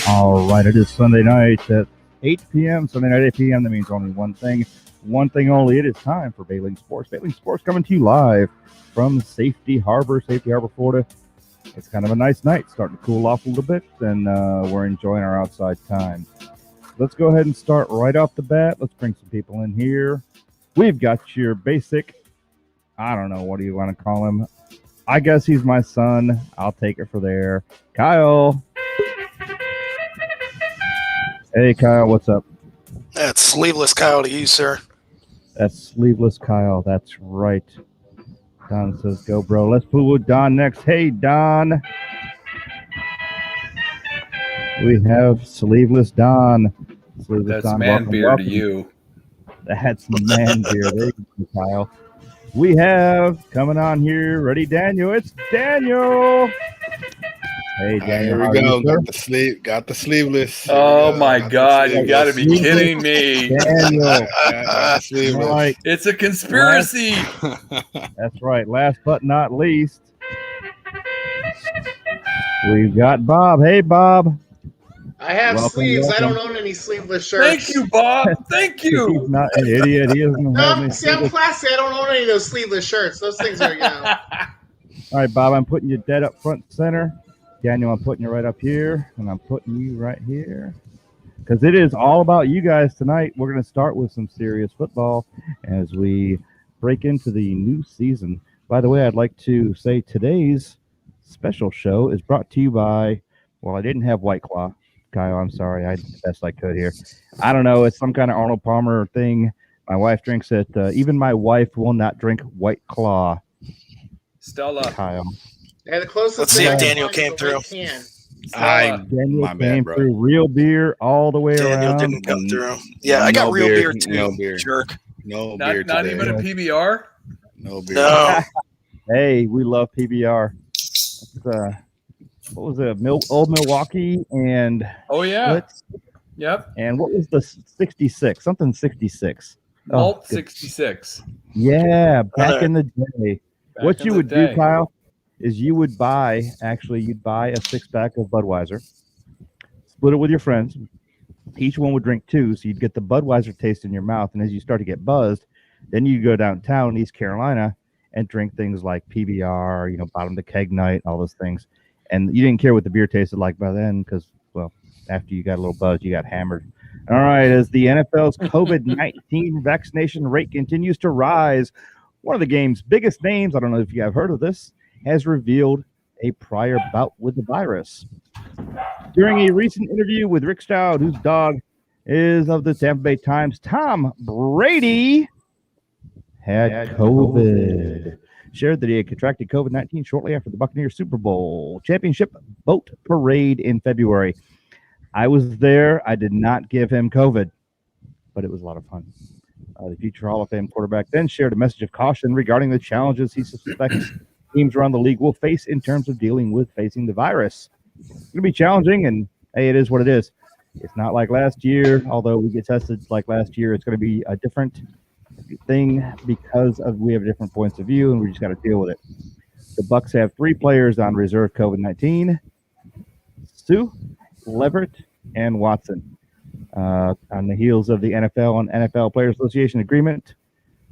All right, it is Sunday night at 8 p.m. Sunday night, 8 p.m. That means only one thing only. It is time for BayLink Sports. BayLink Sports coming to you live from Safety Harbor, Florida. It's kind of a nice night, starting to cool off a little bit, and we're enjoying our outside time. Let's go ahead and start right off the bat. Let's bring some people in here. We've got your basic, I don't know, what do you want to call him? I guess he's my son. I'll take it for there. Kyle. Hey, Kyle, what's up? That's Sleeveless Kyle to you, sir. That's Sleeveless Kyle. That's right. Don says, go, bro. Let's fool with Don next. Hey, Don. We have Sleeveless Don. That's Don, man beer welcome. To you. That's man beer. There you go, Kyle. We have coming on here, ready, Daniel. It's Daniel. Hey, Daniel. Here we go. Got the sleeveless. Oh my God! You got to be kidding me, Daniel. Right. It's a conspiracy. That's right. Last but not least, we've got Bob. Hey, Bob. I have sleeves. I don't own any sleeveless shirts. Thank you, Bob. Thank you. He's not an idiot. He doesn't have any see, I'm classy. I don't own any of those sleeveless shirts. Those things are, All right, Bob. I'm putting you dead up front center. Daniel, I'm putting you right up here, and I'm putting you right here. Because it is all about you guys tonight. We're going to start with some serious football as we break into the new season. By the way, I'd like to say today's special show is brought to you by, well, I didn't have White Claw. Kyle, I'm sorry. I did the best I could here. I don't know. It's some kind of Arnold Palmer thing. My wife drinks it. Even my wife will not drink White Claw. Stella. Kyle. Yeah, the closest. Let's see if Daniel came through. Daniel came through. Real beer all the way around. Daniel didn't come through. Yeah, I got real beer too. No beer. Jerk. No beer. Not even a PBR. No beer. No. Hey, we love PBR. That's, what was it? Old Milwaukee and oh yeah. Yep. And what was the 66? Something 66. Malt 66. Yeah, back in the day. What you would do, Kyle, is you'd buy a 6-pack of Budweiser, split it with your friends. Each one would drink 2, so you'd get the Budweiser taste in your mouth. And as you start to get buzzed, then you go downtown, East Carolina, and drink things like PBR, bottom of the keg night, all those things. And you didn't care what the beer tasted like by then because, well, after you got a little buzz, you got hammered. All right, as the NFL's COVID-19 vaccination rate continues to rise, one of the game's biggest names, I don't know if you have heard of this, has revealed a prior bout with the virus. During a recent interview with Rick Stout, whose dog is of the Tampa Bay Times, Tom Brady had COVID. Shared that he had contracted COVID-19 shortly after the Buccaneers Super Bowl championship boat parade in February. I was there. I did not give him COVID, but it was a lot of fun. The future Hall of Fame quarterback then shared a message of caution regarding the challenges he suspects teams around the league will face in terms of dealing with facing the virus. It's going to be challenging, and hey, it is what it is. It's not like last year, although we get tested like last year. It's going to be a different thing because we have different points of view, and we just got to deal with it. The Bucs have 3 players on reserve COVID-19: Sue, Leverett, and Watson. On the heels of the NFL and NFL Players Association agreement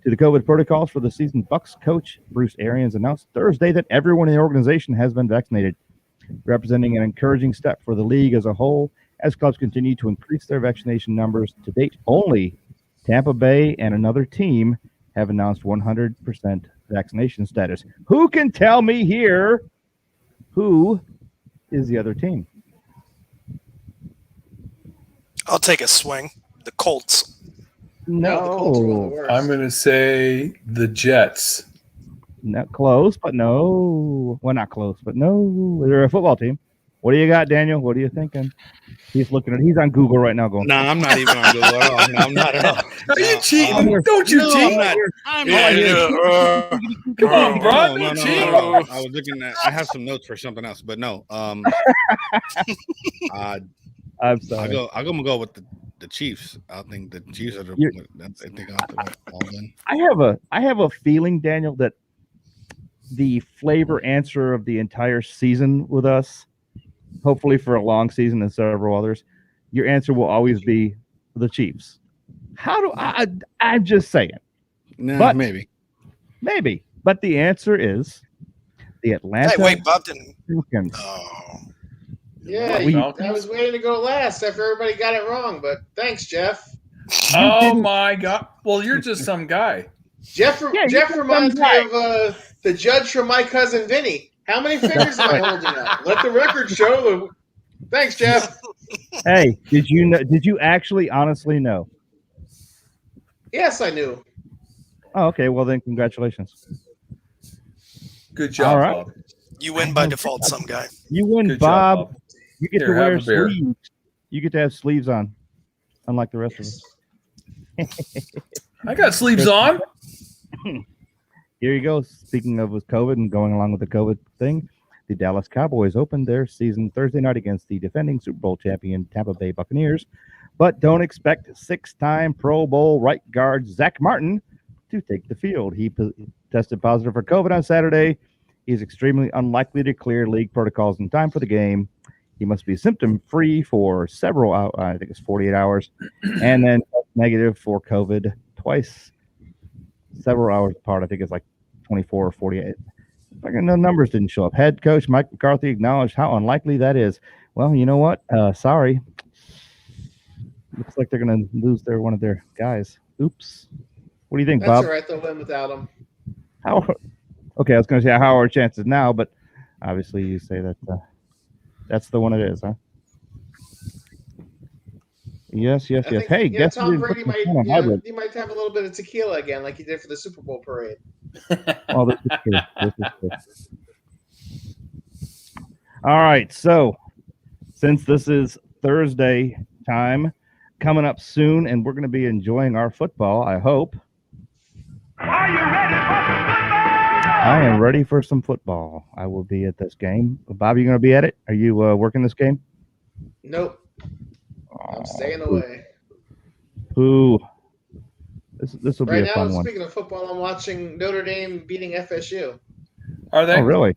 to the COVID protocols for the season, Bucs coach Bruce Arians announced Thursday that everyone in the organization has been vaccinated, representing an encouraging step for the league as a whole as clubs continue to increase their vaccination numbers. To date, only Tampa Bay and another team have announced 100% vaccination status. Who can tell me here who is the other team? I'll take a swing. The Colts. No. I'm going to say the Jets. Not close, but no. Well, not close, but no. They're a football team. What do you got, Daniel? What are you thinking? He's on Google right now going. No, I'm not even on Google at all. No, I'm not at all. Are you cheating? Don't you cheat? I'm not. Come on, bro. No. I was looking at. I have some notes for something else, but no. I'm sorry. I'm gonna go with the Chiefs. I think the Chiefs are the. I think all in. I have a feeling, Daniel, that the flavor answer of the entire season with us hopefully for a long season and several others, your answer will always be the Chiefs. How do I'm just saying. Nah, But maybe. But the answer is the Atlanta Hey, wait, Bob didn't. Falcons. Oh, Yeah, I was waiting to go last after everybody got it wrong, but thanks, Jeff. Oh my God! Well, you're just some guy. Jeff reminds me of the judge from My Cousin Vinny. How many fingers am I holding up? Let the record show. Thanks, Jeff. Hey, did you actually honestly know? Yes, I knew. Oh, okay. Well, then, congratulations. Good job, All right. Bob. you win by default, some guy. You win, Good Bob. job, Bob. You get Here, to wear have a beer. sleeves. You get to have sleeves on, unlike the rest of us. I got sleeves on. Here you go. Speaking of with COVID and going along with the COVID thing, the Dallas Cowboys opened their season Thursday night against the defending Super Bowl champion Tampa Bay Buccaneers, but don't expect six-time Pro Bowl right guard Zach Martin to take the field. He tested positive for COVID on Saturday. He's extremely unlikely to clear league protocols in time for the game. He must be symptom-free for several hours, I think it's 48 hours, and then negative for COVID twice, several hours apart. I think it's like 24 or 48. The numbers didn't show up. Head coach Mike McCarthy acknowledged how unlikely that is. Well, you know what? Sorry. Looks like they're going to lose one of their guys. Oops. What do you think, That's Bob? all right. They'll win without him. Okay, I was going to say how are our chances now, but obviously you say that that's the one it is, huh? Yes. Hey, guess Tom Brady might have a little bit of tequila again, like he did for the Super Bowl parade. Oh, this is true. All right, so since this is Thursday time, coming up soon, and we're going to be enjoying our football, I hope. Are you ready for some football? I am ready for some football. I will be at this game. Bob, you going to be at it? Are you working this game? Nope. I'm staying away. Ooh. This will be a fun one. Right now, speaking of football, I'm watching Notre Dame beating FSU. Are they? Oh, really?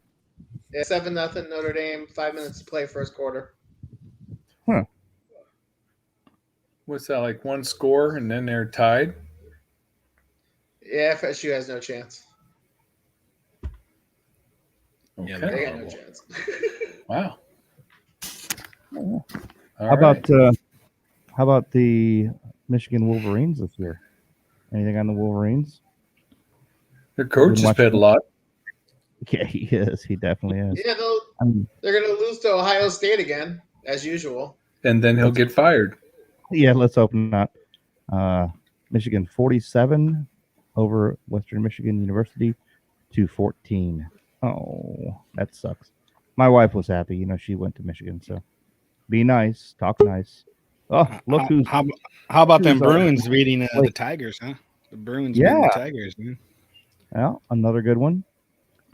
Yeah, 7-0 Notre Dame. 5 minutes to play first quarter. Huh. What's that, like one score and then they're tied? Yeah, FSU has no chance. Okay. They got no chance. Wow. How about the Michigan Wolverines this year? Anything on the Wolverines? Their coach has paid a lot. Yeah, he is. He definitely is. Yeah, they're going to lose to Ohio State again, as usual. And then he'll get fired. Yeah, let's hope not. Michigan 47 over Western Michigan University to 14. Oh, that sucks. My wife was happy. You know, she went to Michigan, so be nice, talk nice. Oh, look who's how about them Bruins beating the Tigers, huh? The Bruins beating the Tigers, man. Well, another good one.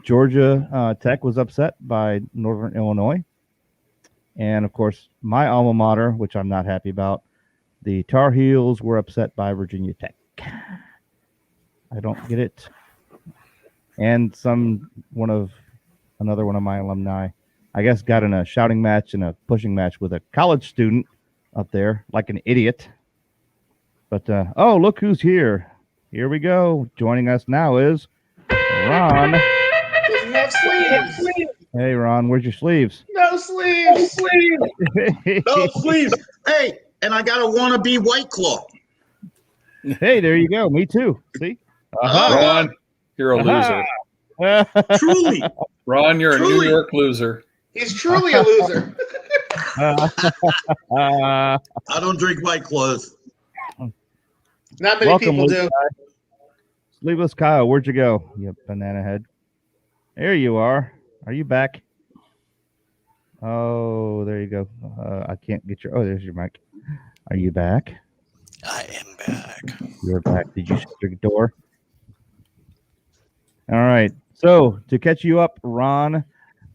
Georgia Tech was upset by Northern Illinois. And, of course, my alma mater, which I'm not happy about, the Tar Heels were upset by Virginia Tech. I don't get it. And another one of my alumni, I guess, got in a shouting match and a pushing match with a college student up there like an idiot. But, look who's here. Here we go. Joining us now is Ron. Doesn't have sleeves. Hey, Ron, where's your sleeves? No sleeves. No sleeves. Hey, and I got a wannabe White Claw. Hey, there you go. Me too. See? Ron, you're a loser. Truly. Ron, you're a New York loser. He's truly a loser. I don't drink White Claws. Not many people do. Sleeveless Kyle, where'd you go? You banana head. There you are. Are you back? Oh, there you go. I can't get your. Oh, there's your mic. Are you back? I am back. You're back. Did you shut your door? All right. So to catch you up, Ron,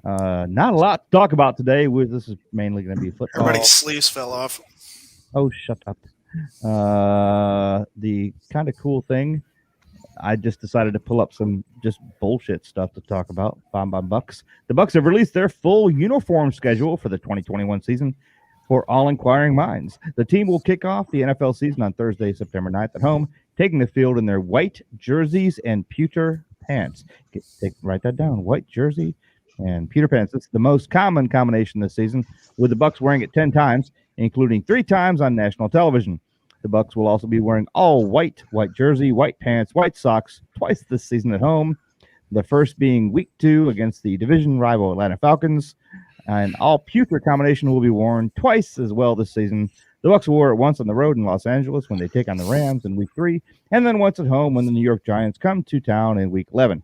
not a lot to talk about today. This is mainly going to be football. Everybody's sleeves fell off. Oh, shut up. The kind of cool thing I just decided to pull up some just bullshit stuff to talk about. Bucks. The Bucks have released their full uniform schedule for the 2021 season for all inquiring minds. The team will kick off the NFL season on Thursday, September 9th at home, taking the field in their white jerseys and pewter pants. Write that down. White jersey and pewter pants. It's the most common combination this season, with the Bucks wearing it 10 times, including 3 times on national television. The Bucks will also be wearing all white jersey, white pants, white socks twice this season at home. The first being week 2 against the division rival Atlanta Falcons. And all pewter combination will be worn twice as well this season. The Bucks will wear it once on the road in Los Angeles when they take on the Rams in week 3, and then once at home when the New York Giants come to town in week 11.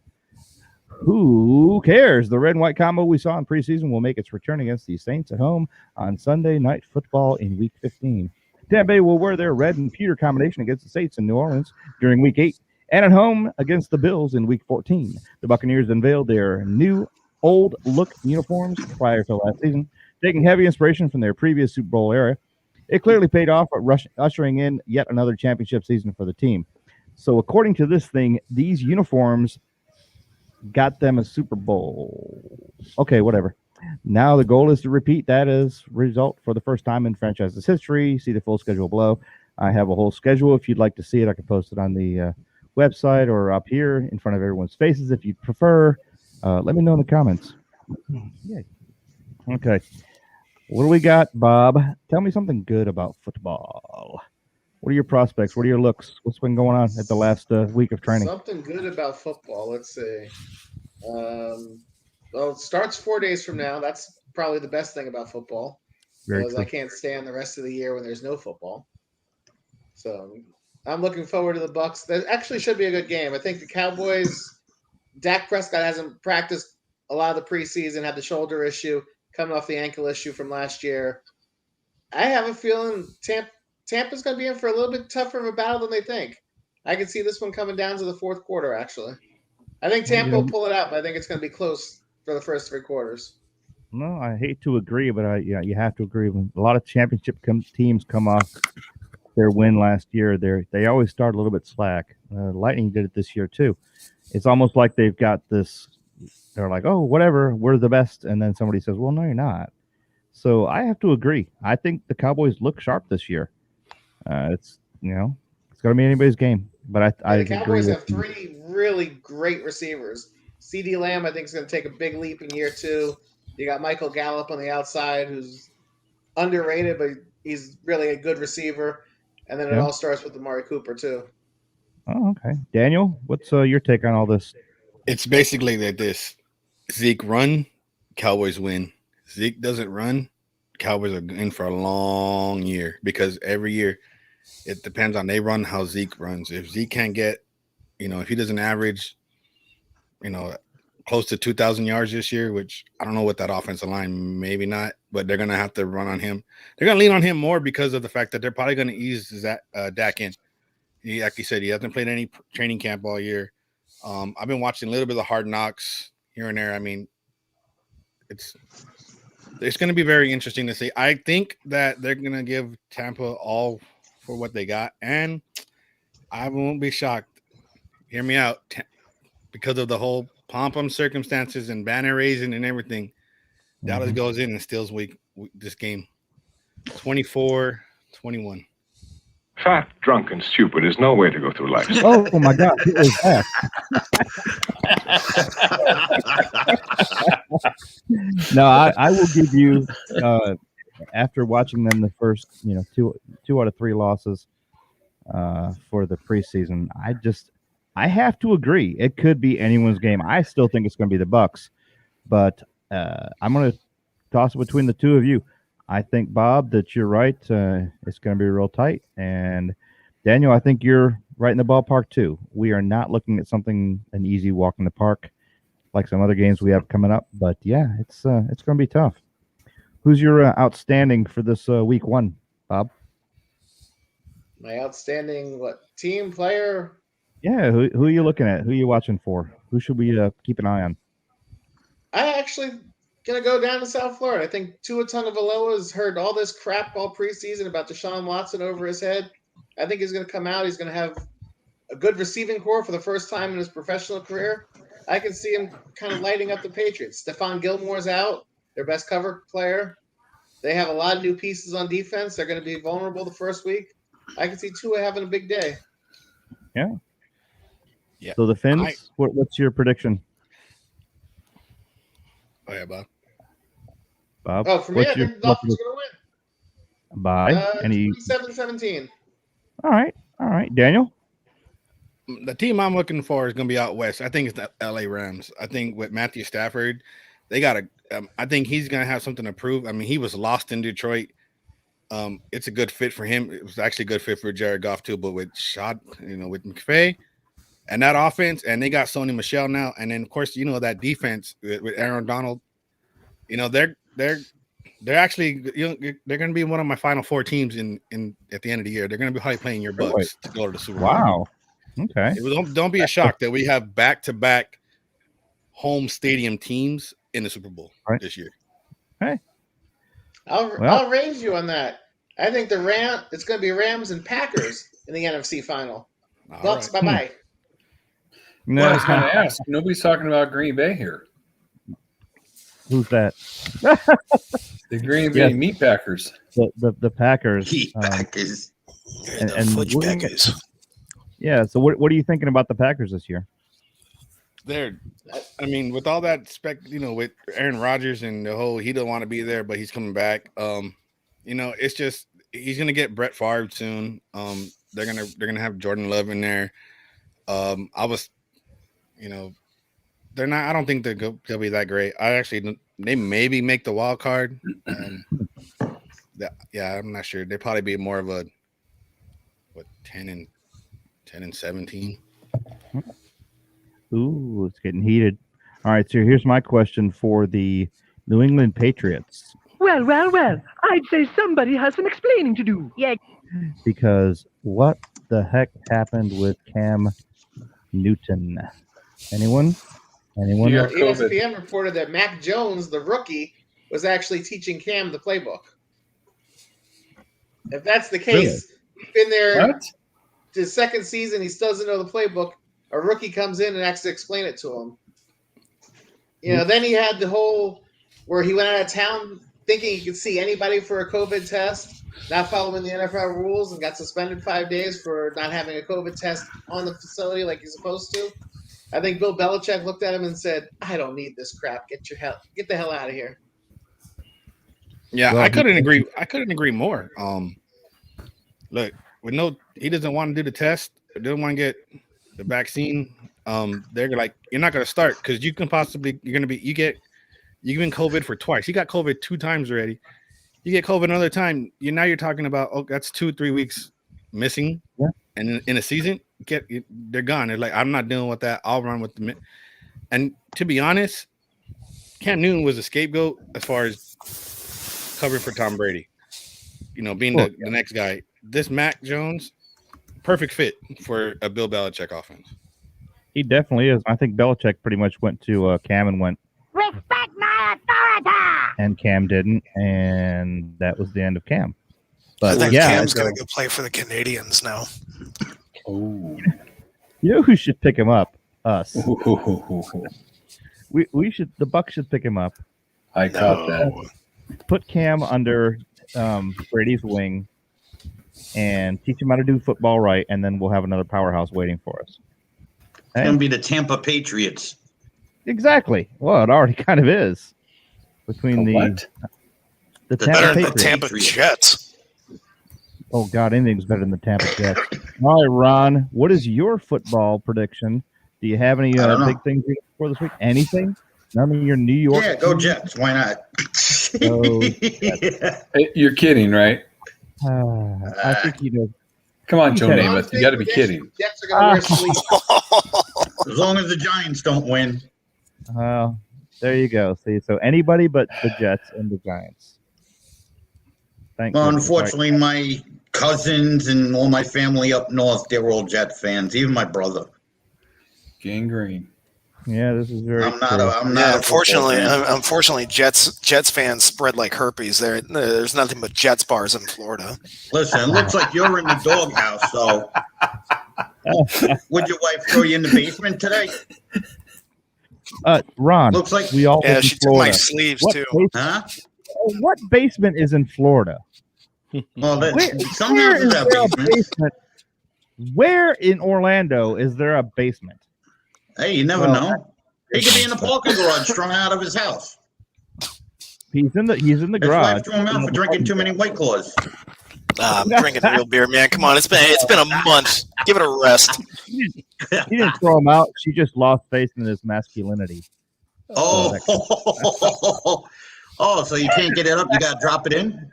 Who cares? The red and white combo we saw in preseason will make its return against the Saints at home on Sunday Night Football in week 15. Tampa Bay will wear their red and pewter combination against the Saints in New Orleans during week 8 and at home against the Bills in week 14. The Buccaneers unveiled their new old look uniforms prior to last season, taking heavy inspiration from their previous Super Bowl era. It clearly paid off at ushering in yet another championship season for the team. So according to this thing, these uniforms got them a Super Bowl. Okay, whatever. Now the goal is to repeat that as result for the first time in franchise's history. See the full schedule below. I have a whole schedule. If you'd like to see it, I can post it on the website or up here in front of everyone's faces if you prefer. Let me know in the comments. Yeah. Okay. What do we got, Bob? Tell me something good about football. What are your prospects? What are your looks? What's been going on at the last week of training? Something good about football. Let's see. Well, it starts 4 days from now. That's probably the best thing about football. Because I can't stand the rest of the year when there's no football. So I'm looking forward to the Bucks. That actually should be a good game. I think the Cowboys, Dak Prescott hasn't practiced a lot of the preseason, had the shoulder issue, coming off the ankle issue from last year. I have a feeling Tampa's going to be in for a little bit tougher of a battle than they think. I can see this one coming down to the fourth quarter, actually. I think Tampa will pull it out, but I think it's going to be close for the first 3 quarters. No, I hate to agree, but you have to agree. When a lot of championship teams come off their win last year, they always start a little bit slack. Lightning did it this year too. It's almost like they've got this. They're like, oh, whatever, we're the best, and then somebody says, well, no, you're not. So I have to agree. I think the Cowboys look sharp this year. It's going to be anybody's game. But the Cowboys have 3 really great receivers. CeeDee Lamb, I think, is going to take a big leap in year 2. You got Michael Gallup on the outside, who's underrated, but he's really a good receiver. And then it all starts with Amari Cooper, too. Oh, okay. Daniel, what's your take on all this? It's basically like this. Zeke run, Cowboys win. Zeke doesn't run, Cowboys are in for a long year because every year it depends on they run how Zeke runs. If Zeke can't get, if he doesn't average, close to 2,000 yards this year, which I don't know what that offensive line, maybe not, but they're going to have to run on him. They're going to lean on him more because of the fact that they're probably going to ease Dak in. Like you said, he hasn't played any training camp all year. I've been watching a little bit of Hard Knocks here and there. I mean, it's going to be very interesting to see. I think that they're going to give Tampa all for what they got, and I won't be shocked. Hear me out. Because of the whole pom-pom circumstances and banner raising and everything, Dallas goes in and steals this game 24-21. Fat, drunk, and stupid is no way to go through life. Oh my God, who was that? No, I will give you, after watching them the first, 2 out of 3 losses for the preseason, I have to agree. It could be anyone's game. I still think it's going to be the Bucks, but I'm going to toss it between the 2 of you. I think, Bob, that you're right. It's going to be real tight. And Daniel, I think you're right in the ballpark too. We are not looking at an easy walk in the park like some other games we have coming up. But yeah, it's going to be tough. Who's your outstanding for this week 1, Bob? My outstanding team player? Yeah, who are you looking at? Who are you watching for? Who should we keep an eye on? I actually going to go down to South Florida. I think Tua Tagovailoa has heard all this crap all preseason about Deshaun Watson over his head. I think he's going to come out. He's going to have a good receiving core for the first time in his professional career. I can see him kind of lighting up the Patriots. Stephon Gilmore's out, their best cover player. They have a lot of new pieces on defense. They're going to be vulnerable the first week. I can see Tua having a big day. Yeah. Yeah. So the Finns, what's your prediction? Oh yeah, Bob. Bob. Oh, for me, I think the Dolphins are going to win. By any 27-17. All right, Daniel. The team I'm looking for is going to be out west. I think it's the LA Rams. I think with Matthew Stafford, they got I think he's going to have something to prove. I mean, he was lost in Detroit. It's a good fit for him. It was actually a good fit for Jared Goff too. But with with McVay and that offense, and they got Sony Michel now, and then of course that defense with Aaron Donald. They're actually they're going to be one of my final 4 teams in at the end of the year. They're going to be probably playing your Bucks to go to the Super Bowl. Wow. Okay. Don't be a shock that we have back-to-back home stadium teams in the Super Bowl this year. Hey, I'll range you on that. I think it's going to be Rams and Packers in the NFC final. Bucks, bye-bye. No, I was going to ask. Nobody's talking about Green Bay here. Who's that? The Green Bay Meat Packers. The Packers. Meat Packers. And Fudge Packers. Yeah. So what are you thinking about the Packers this year? With all that with Aaron Rodgers and the whole, he don't want to be there, but he's coming back. It's just he's gonna get Brett Favre soon. They're gonna have Jordan Love in there. They're not. I don't think they'll be that great. They maybe make the wild card. I'm not sure. They'd probably be more of a 10 and 17. Ooh, it's getting heated. All right, so here's my question for the New England Patriots. Well, I'd say somebody has some explaining to do. Yeah. Because what the heck happened with Cam Newton? Anyone? Yeah. ESPN reported that Mac Jones, the rookie, was actually teaching Cam the playbook. If that's the case, he's been there his second season, he still doesn't know the playbook. A rookie comes in and has to explain it to him. Then he had the whole where he went out of town thinking he could see anybody for a COVID test, not following the NFL rules, and got suspended 5 days for not having a COVID test on the facility like he's supposed to. I think Bill Belichick looked at him and said, "I don't need this crap. Get the hell out of here." Yeah, I couldn't agree. I couldn't agree more. Look, he doesn't want to do the test. Doesn't want to get the vaccine. They're like, you're not going to start because you've been COVID for twice. He got COVID 2 times already. You get COVID another time. You're talking about that's 2-3 weeks missing, and in a season, they're gone. They're like, I'm not dealing with that. I'll run with them. And to be honest, Cam Newton was a scapegoat as far as covering for Tom Brady. Being the next guy. This Mac Jones, perfect fit for a Bill Belichick offense. He definitely is. I think Belichick pretty much went to Cam and went, Respect my authority! And Cam didn't, and that was the end of Cam. I But think yeah, Cam's going to go play for the Canadians now. Oh. you know who should pick him up? Us. We should. The Bucs should pick him up. I caught that. Put Cam under Brady's wing and teach him how to do football right, and then we'll have another powerhouse waiting for us. It's going to be the Tampa Patriots. Exactly. Well, it already kind of is. Between the Better Tampa than the Patriots. Tampa Jets. Oh, God, anything's better than the Tampa Jets. All right, Ron, what is your football prediction? Do you have any big things for this week? Anything? None of your New York? Yeah, go Jets. Why not? Hey, you're kidding, right? I think you know. Come on, Joe Namath. You got to be kidding. Jets are going to wear sleeves. As long as the Giants don't win. There you go. See, so anybody but the Jets and the Giants. Thank you. Well, unfortunately, my cousins and all my family up north, they're all Jet fans. Even my brother. Gangrene. Yeah, this is very. I'm not. Unfortunately, Jets fans spread like herpes. There's nothing but Jets bars in Florida. Listen, it looks like you're in the doghouse, so Would your wife throw you in the basement today? Ron, Looks like we all live in she took my Florida. sleeves What too. Huh? What basement is in Florida? Well, some Where houses is have there a basements. basement? Where in Orlando is there a basement? Hey, you never Well, know. He could be in the parking garage, strung out of his house. He's in the His garage. wife threw him out for drinking too many White Claws. I'm drinking real beer, man. Come on, it's been a month. Give it a rest. She didn't throw him out. She just lost faith in his masculinity. Oh, oh, so you can't get it up? You got to drop it in?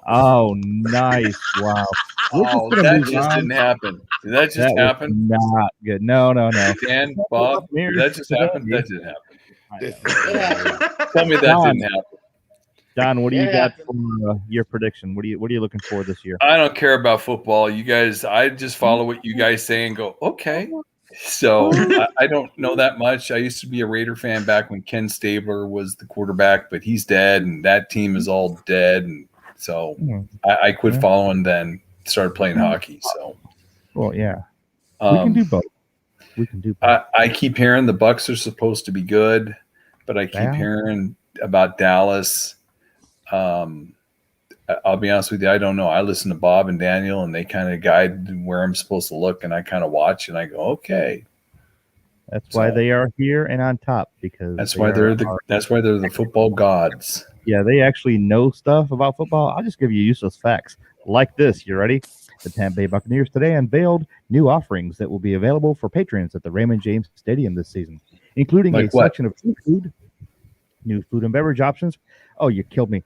Oh, nice! Wow. Oh, that just didn't happen. Did that just happen? Not good. No. Dan, Bob, did that just happen? That didn't happen. Tell me that didn't happen. Don, what do you got for your prediction? What are you looking for this year? I don't care about football. You guys, I just follow what you guys say and go, okay. So I don't know that much. I used to be a Raider fan back when Ken Stabler was the quarterback, but he's dead, and that team is all dead. And so I quit following, then started playing hockey. So, well, yeah, we can do both. I keep hearing the Bucks are supposed to be good, but I keep hearing about Dallas. I'll be honest with you, I don't know. I listen to Bob and Daniel, and they kind of guide where I'm supposed to look, and I kind of watch, and I go, okay. That's why they are here and on top, because that's why they're the football gods. Yeah, they actually know stuff about football. I'll just give you useless facts like this. You ready? The Tampa Bay Buccaneers today unveiled new offerings that will be available for patrons at the Raymond James Stadium this season, including a selection of food, new food and beverage options. Oh, you killed me.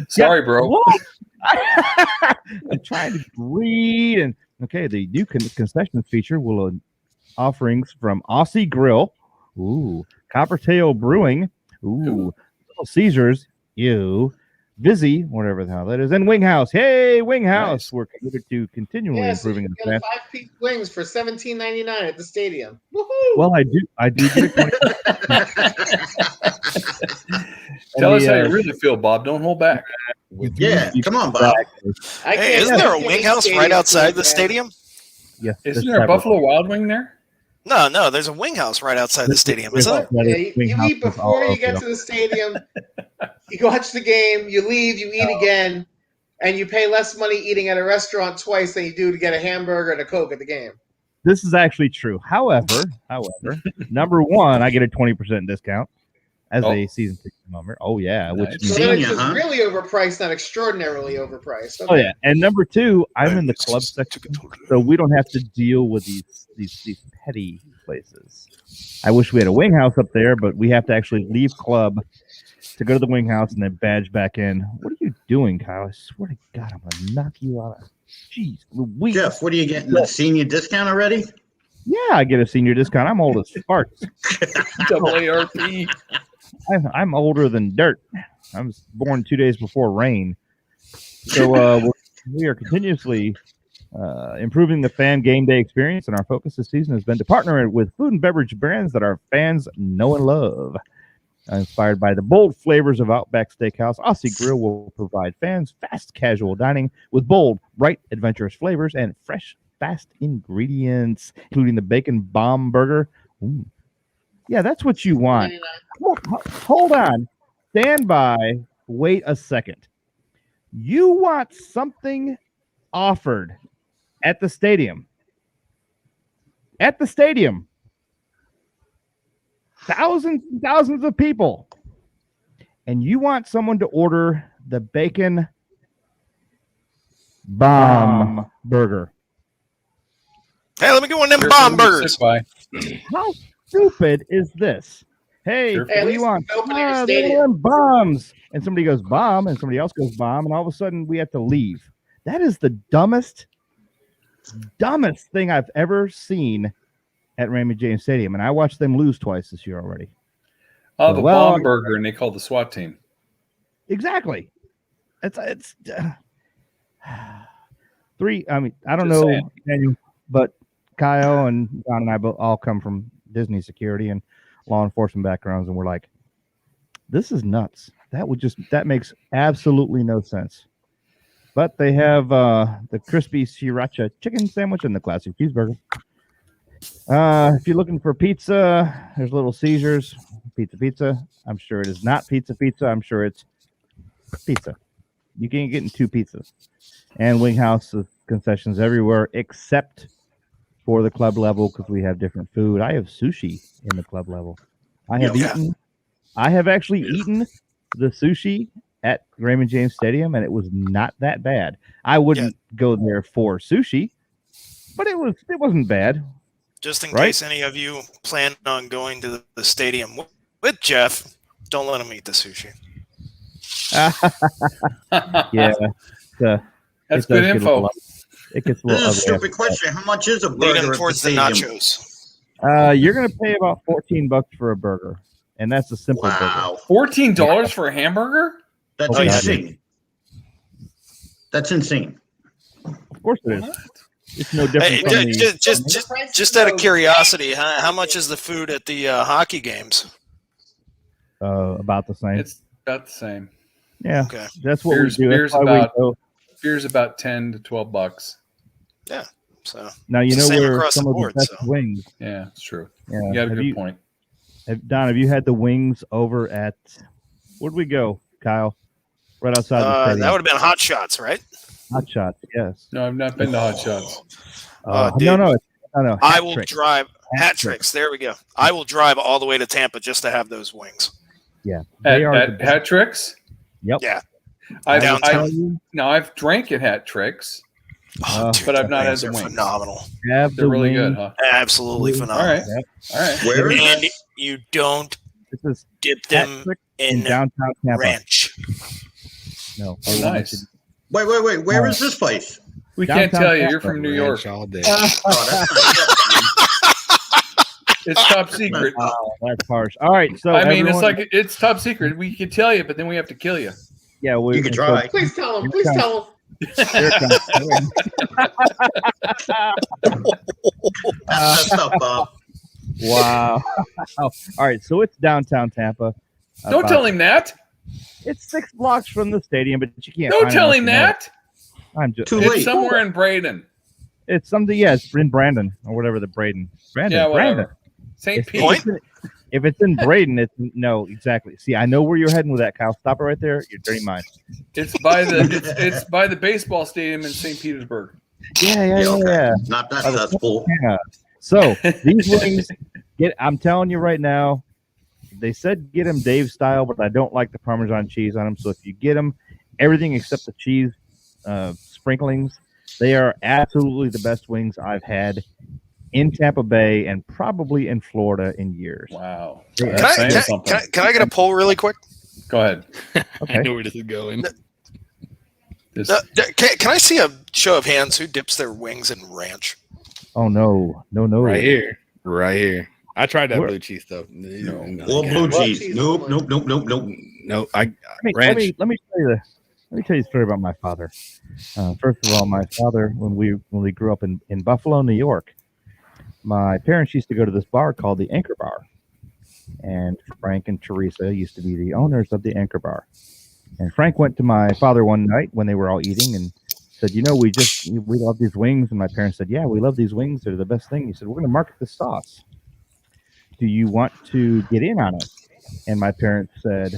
Sorry, bro. I'm trying to read. And okay, the new concessions feature will offerings from Aussie Grill, Coppertail Brewing, Little Caesars, Vizzy, whatever the hell that is, and Wing House. Hey, Wing House! Nice. We're committed to continually improving the get 5-piece wings for $17.99 at the stadium. Woohoo! Well, I do get Tell us how you really feel, Bob. Don't hold back. Yeah, come on, Bob. Hey, isn't there a Wing House right outside the stadium? Yeah. Isn't there a Buffalo Wild Wing there? No, there's a Wing House right outside the stadium, isn't there? Yeah, you eat before you get to the stadium. You watch the game, you leave, you eat again, and you pay less money eating at a restaurant twice than you do to get a hamburger and a Coke at the game. This is actually true. However, number one, I get a 20% discount as a season ticket member. Oh yeah, which means it's really overpriced, not extraordinarily overpriced. Okay. Oh yeah, and number two, I'm in the club section, so we don't have to deal with these petty places. I wish we had a Wing House up there, but we have to actually leave club to go to the Wing House and then badge back in. What are you doing, Kyle? I swear to God, I'm gonna knock you out. Jeez Louise. Jeff, what are you getting? The senior discount already? Yeah, I get a senior discount. I'm old as farts. AARP. I'm older than dirt. I was born 2 days before rain. So we are continuously improving the fan game day experience, and our focus this season has been to partner with food and beverage brands that our fans know and love. Inspired by the bold flavors of Outback Steakhouse, Aussie Grill will provide fans fast casual dining with bold, bright, adventurous flavors and fresh, fast ingredients, including the bacon bomb burger. Ooh. Yeah, that's what you want. Hold on. Stand by. Wait a second. You want something offered at the stadium. At the stadium. Thousands and thousands of people. And you want someone to order the bacon bomb burger. Hey, let me get one of them bomb burgers. How stupid is this? Hey, what do you want? Bombs. And somebody goes bomb, and somebody else goes bomb, and all of a sudden we have to leave. That is the dumbest thing I've ever seen at Raymond James Stadium, and I watched them lose twice this year already. Oh, the bomb burger, and they called the SWAT team. Exactly. It's three. I mean, I don't know, Daniel, but Kyle and Don and I both all come from Disney security and law enforcement backgrounds, and we're like, this is nuts. That makes absolutely no sense. But they have the crispy sriracha chicken sandwich and the classic cheeseburger. If you're looking for pizza, there's Little Caesars pizza. I'm sure it is not pizza. I'm sure it's pizza. You can get in 2 pizzas. And Wing House concessions everywhere except for the club level because we have different food. I have sushi in the club level. I have actually eaten the sushi at Raymond James Stadium, and it was not that bad. I wouldn't go there for sushi, but it wasn't bad. Just in case any of you plan on going to the stadium with Jeff, don't let him eat the sushi. Yeah, that's good info. It gets a little This is a ugly. stupid question. How much is a burger? Lead him at towards the stadium? nachos. You're gonna pay about $14 for a burger, and that's a simple burger. Wow, $14 for a hamburger? that's Oh, yeah. insane. That's insane. Of course it is. It's no different. Hey, from just out of curiosity, how much is the food at the hockey games? about the same. It's about the same. Yeah, Okay. that's what Beer's- we do. beer's That's why about- we go. Beer's about $10 to $12. Yeah. So Now you it's know the same where across some the of board, the best so. wings. Yeah, it's true. Yeah, You got a good point. Don, have you had the wings over at? Where'd we go, Kyle? Right outside the stadium. that would have been Hot Shots, right? Hot Shots. Yes. No, I've not been to Hot Shots. Dude. No. I Hat will Trick. drive Hat Hat Tricks. There we go. I will drive all the way to Tampa just to have those wings. Yeah, they are the At best. Hat Tricks? Yep. Yeah. I've drank at Hat Tricks, Dude, but I've not had wings the are wings. phenomenal. Have They're the really wings. good, huh? Absolutely All phenomenal. right. All right. Where is And this? you don't This is dip Hat them Trick in in downtown Tampa. ranch. No. Oh, nice. Wait. Where is this place? We can't Downtown tell you. Tampa. You're from New York. All day. Oh, that's not It's top secret. Oh, that's harsh. All right, so I mean, everyone, it's top secret. We could tell you, but then we have to kill you. yeah, You can try. Please tell him. Please tell him. Here it comes. That's messed up, Bob. Wow. All right, so it's downtown Tampa. Don't tell him that. It's 6 blocks from the stadium, but you can't. Don't find tell it him unless that. you know it. I'm just. Too It's late. somewhere in Braden. It's something. Yeah, it's in Brandon or whatever the Brandon. Yeah, Brandon. whatever. St. Pete. If it's in Braden, it's no exactly. See, I know where you're heading with that, Kyle. Stop it right there. Your dirty mind. It's by the it's by the baseball stadium in St. Petersburg. Yeah. Okay. Not that cesspool. Yeah. So these wings, I'm telling you right now, they said get them Dave style, but I don't like the Parmesan cheese on them. So if you get them, everything except the cheese sprinklings, they are absolutely the best wings I've had in Tampa Bay and probably in Florida in years. Wow. Can I get a poll really quick? Go ahead. Okay. I know where this is going. Can I see a show of hands who dips their wings in ranch? Oh no. Right here. I tried that Where- blue cheese stuff. Well, blue Blue cheese. cheese. Nope. No, Let me ranch. tell you a story about my father. First of all, my father, when we grew up in Buffalo, New York, my parents used to go to this bar called the Anchor Bar, and Frank and Teresa used to be the owners of the Anchor Bar. And Frank went to my father one night when they were all eating and said, "You know, we love these wings." And my parents said, "Yeah, we love these wings. They're the best thing." He said, "We're going to market this sauce. Do you want to get in on it?" And my parents said,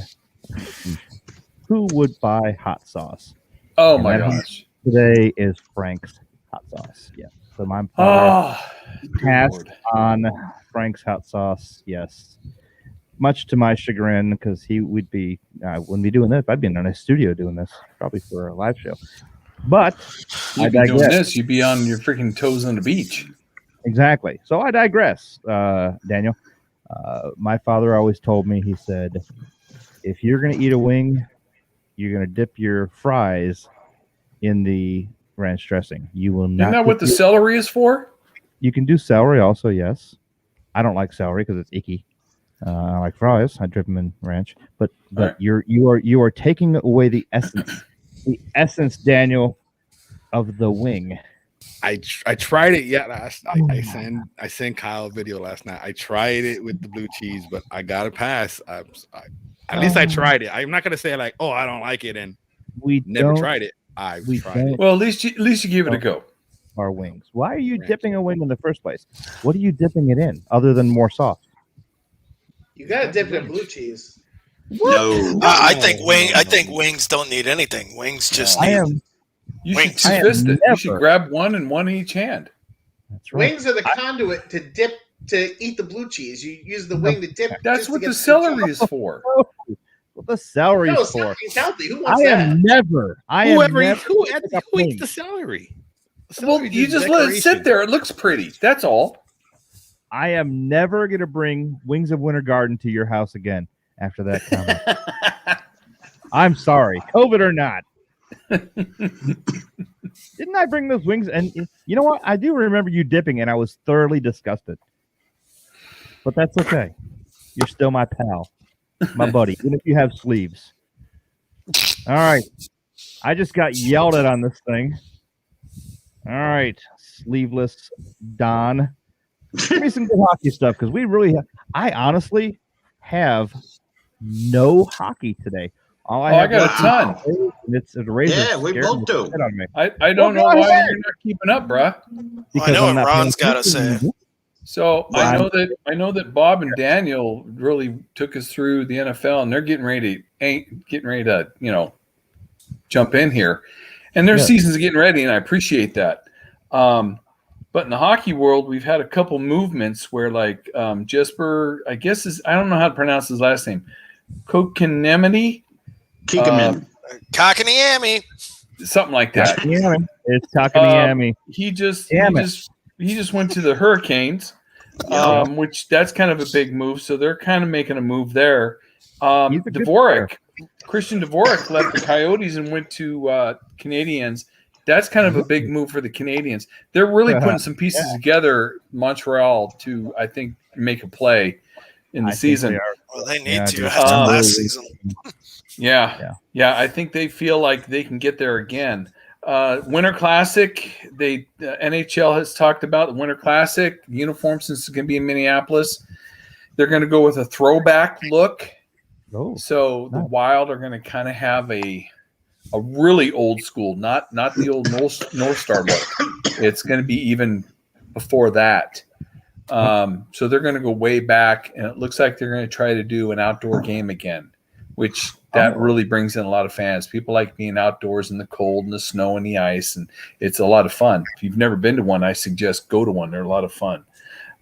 "Who would buy hot sauce?" Oh And my that gosh. Today is Frank's hot sauce. Yeah. So my father Oh, good passed Lord. on Frank's hot sauce. Yes. Much to my chagrin, because we'd be wouldn't be doing this. I'd be in a studio doing this, probably for a live show. But I You'd be doing digress. this, you'd be on your freaking toes on the beach. Exactly. So I digress, Daniel. My father always told me, he said, if you're going to eat a wing, you're going to dip your fries in the ranch dressing. You will not. Isn't that what the celery is for? You can do celery also, yes. I don't like celery because it's icky. I like fries. I dip them in ranch. But Right. you are taking away the essence, Daniel, of the wing. I tried it last night. I sent Kyle a video last night. I tried it with the blue cheese, but I got to pass. At least I tried it. I'm not gonna say like, oh, I don't like it, and We never don't tried it. I we tried don't- it. Well, at least you gave it a go. our wings. Why are you Ranch. dipping a wing in the first place? What are you dipping it in other than more sauce? You gotta dip it in blue cheese. No. I think No, wing. no, I no, think no. wings don't need anything. Wings just I need. am. You Wings. should I am twist it. You should never- grab one and one in each hand. That's right. Wings are the conduit to dip to eat the blue cheese. You use the wing to dip. That's just to what get the blue celery cheese. is for. What the celery's No, for? something's healthy. Who I wants that? am never. I am Who never. who eats the celery? The Well, celery's you just let it sit decoration. there. It looks pretty. That's all. I am never gonna bring Wings of Winter Garden to your house again after that comment. I'm sorry, COVID or not. Didn't I bring those wings? And you know what? I do remember you dipping, and I was thoroughly disgusted. But that's okay. You're still my pal, my buddy, even if you have sleeves. All right. I just got yelled at on this thing. All right, sleeveless Don. Give me some good hockey stuff because we really have. I honestly have no hockey today. All I got a left ton. is- It's a razor. Yeah, we scaring both the do. shit out of me. I don't know Well, go why ahead. you're not keeping up, bruh. Well, I know I'm what not Ron's paying got to attention. say. So Well, I know that Bob and Daniel really took us through the NFL, and they're getting ready to jump in here, and their Yeah. season's getting ready, and I appreciate that. But in the hockey world, we've had a couple movements where, like Jesper, I don't know how to pronounce his last name, Kotkaniemi, Kikkoman. Cockney something like that. Yeah, it's Takaniami. He just Damn it. he just went to the Hurricanes, which that's kind of a big move. So they're kind of making a move there. He's a good player. Christian Dvorak left the Coyotes and went to Canadiens. That's kind of a big move for the Canadians. They're really putting some pieces together, Montreal, to I think make a play in the I think season. they are. Well, they need Yeah, to dude. after Um, last season. Yeah. I think they feel like they can get there again. Winter Classic, NHL has talked about the Winter Classic uniform since it's going to be in Minneapolis. They're going to go with a throwback look. Oh, So the nice. Wild are going to kind of have a really old school, not the old North Star look. It's going to be even before that. So they're going to go way back, and it looks like they're going to try to do an outdoor game again, which that really brings in a lot of fans. People like being outdoors in the cold and the snow and the ice, and it's a lot of fun. If you've never been to one, I suggest go to one. They're a lot of fun.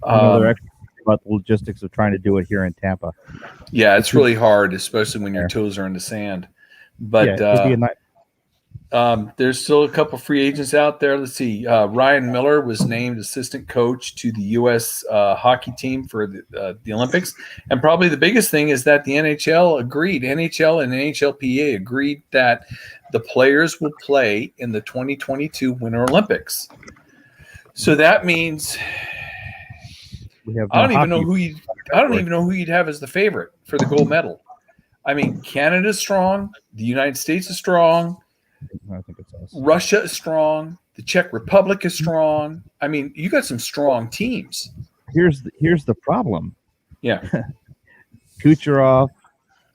they're actually about the logistics of trying to do it here in Tampa. Yeah, it's really hard, especially when your toes are in the sand. But yeah, it could be a night. there's still a couple free agents out there. Let's see. Ryan Miller was named assistant coach to the U.S. Hockey team for the Olympics. And probably the biggest thing is that the NHL agreed, NHL and NHLPA agreed that the players will play in the 2022 Winter Olympics. So that means We have I don't no even know hockey. who you'd have as the favorite for the gold medal. I mean, Canada's strong. The United States is strong. I think it's us. Russia is strong. The Czech Republic is strong. I mean, you got some strong teams. Here's the problem. Yeah. Kucherov,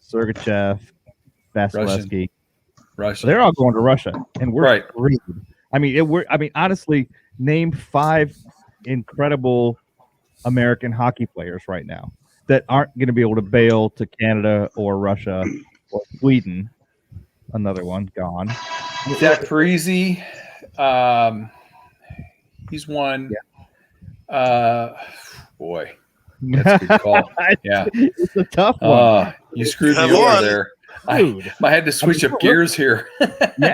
Sergachev, Vasilevsky. Russia. They're all going to Russia, and we're Right. screwed. I mean, honestly, name 5 incredible American hockey players right now that aren't going to be able to bail to Canada or Russia or Sweden. Another one gone. Zach Parise. He's one. Boy, that's a good call. Yeah. It's a tough one. You screwed Come me over on. there. Dude. I had to switch up gears here. Yeah,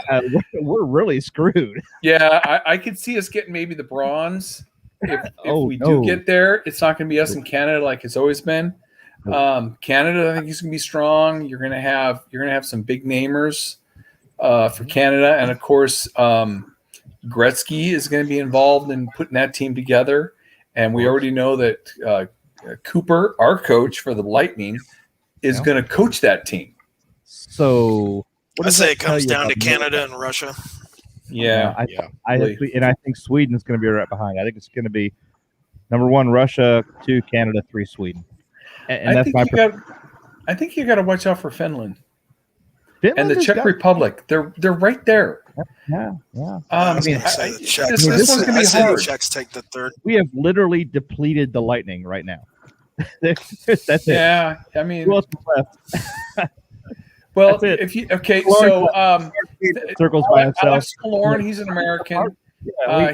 we're really screwed. Yeah, I could see us getting maybe the bronze. If we do get there, it's not going to be us in Canada like it's always been. Canada, I think is going to be strong. You're going to have some big namers for Canada, and of course, Gretzky is going to be involved in putting that team together. And we already know that Cooper, our coach for the Lightning, is going to coach that team. So I say it comes down to Canada and Russia. Yeah, I think Sweden is going to be right behind. I think it's going to be number 1 Russia, 2 Canada, 3 Sweden, and that's my. I think you got to watch out for Finland and the has Czech got- Republic. They're right there. Yeah. This one's gonna be hard. Czechs take the third. We have literally depleted the Lightning right now. That's it. Yeah, I mean, Who else is left? well, That's it. if you so Circles by himself. Alex Killorn, he's an American.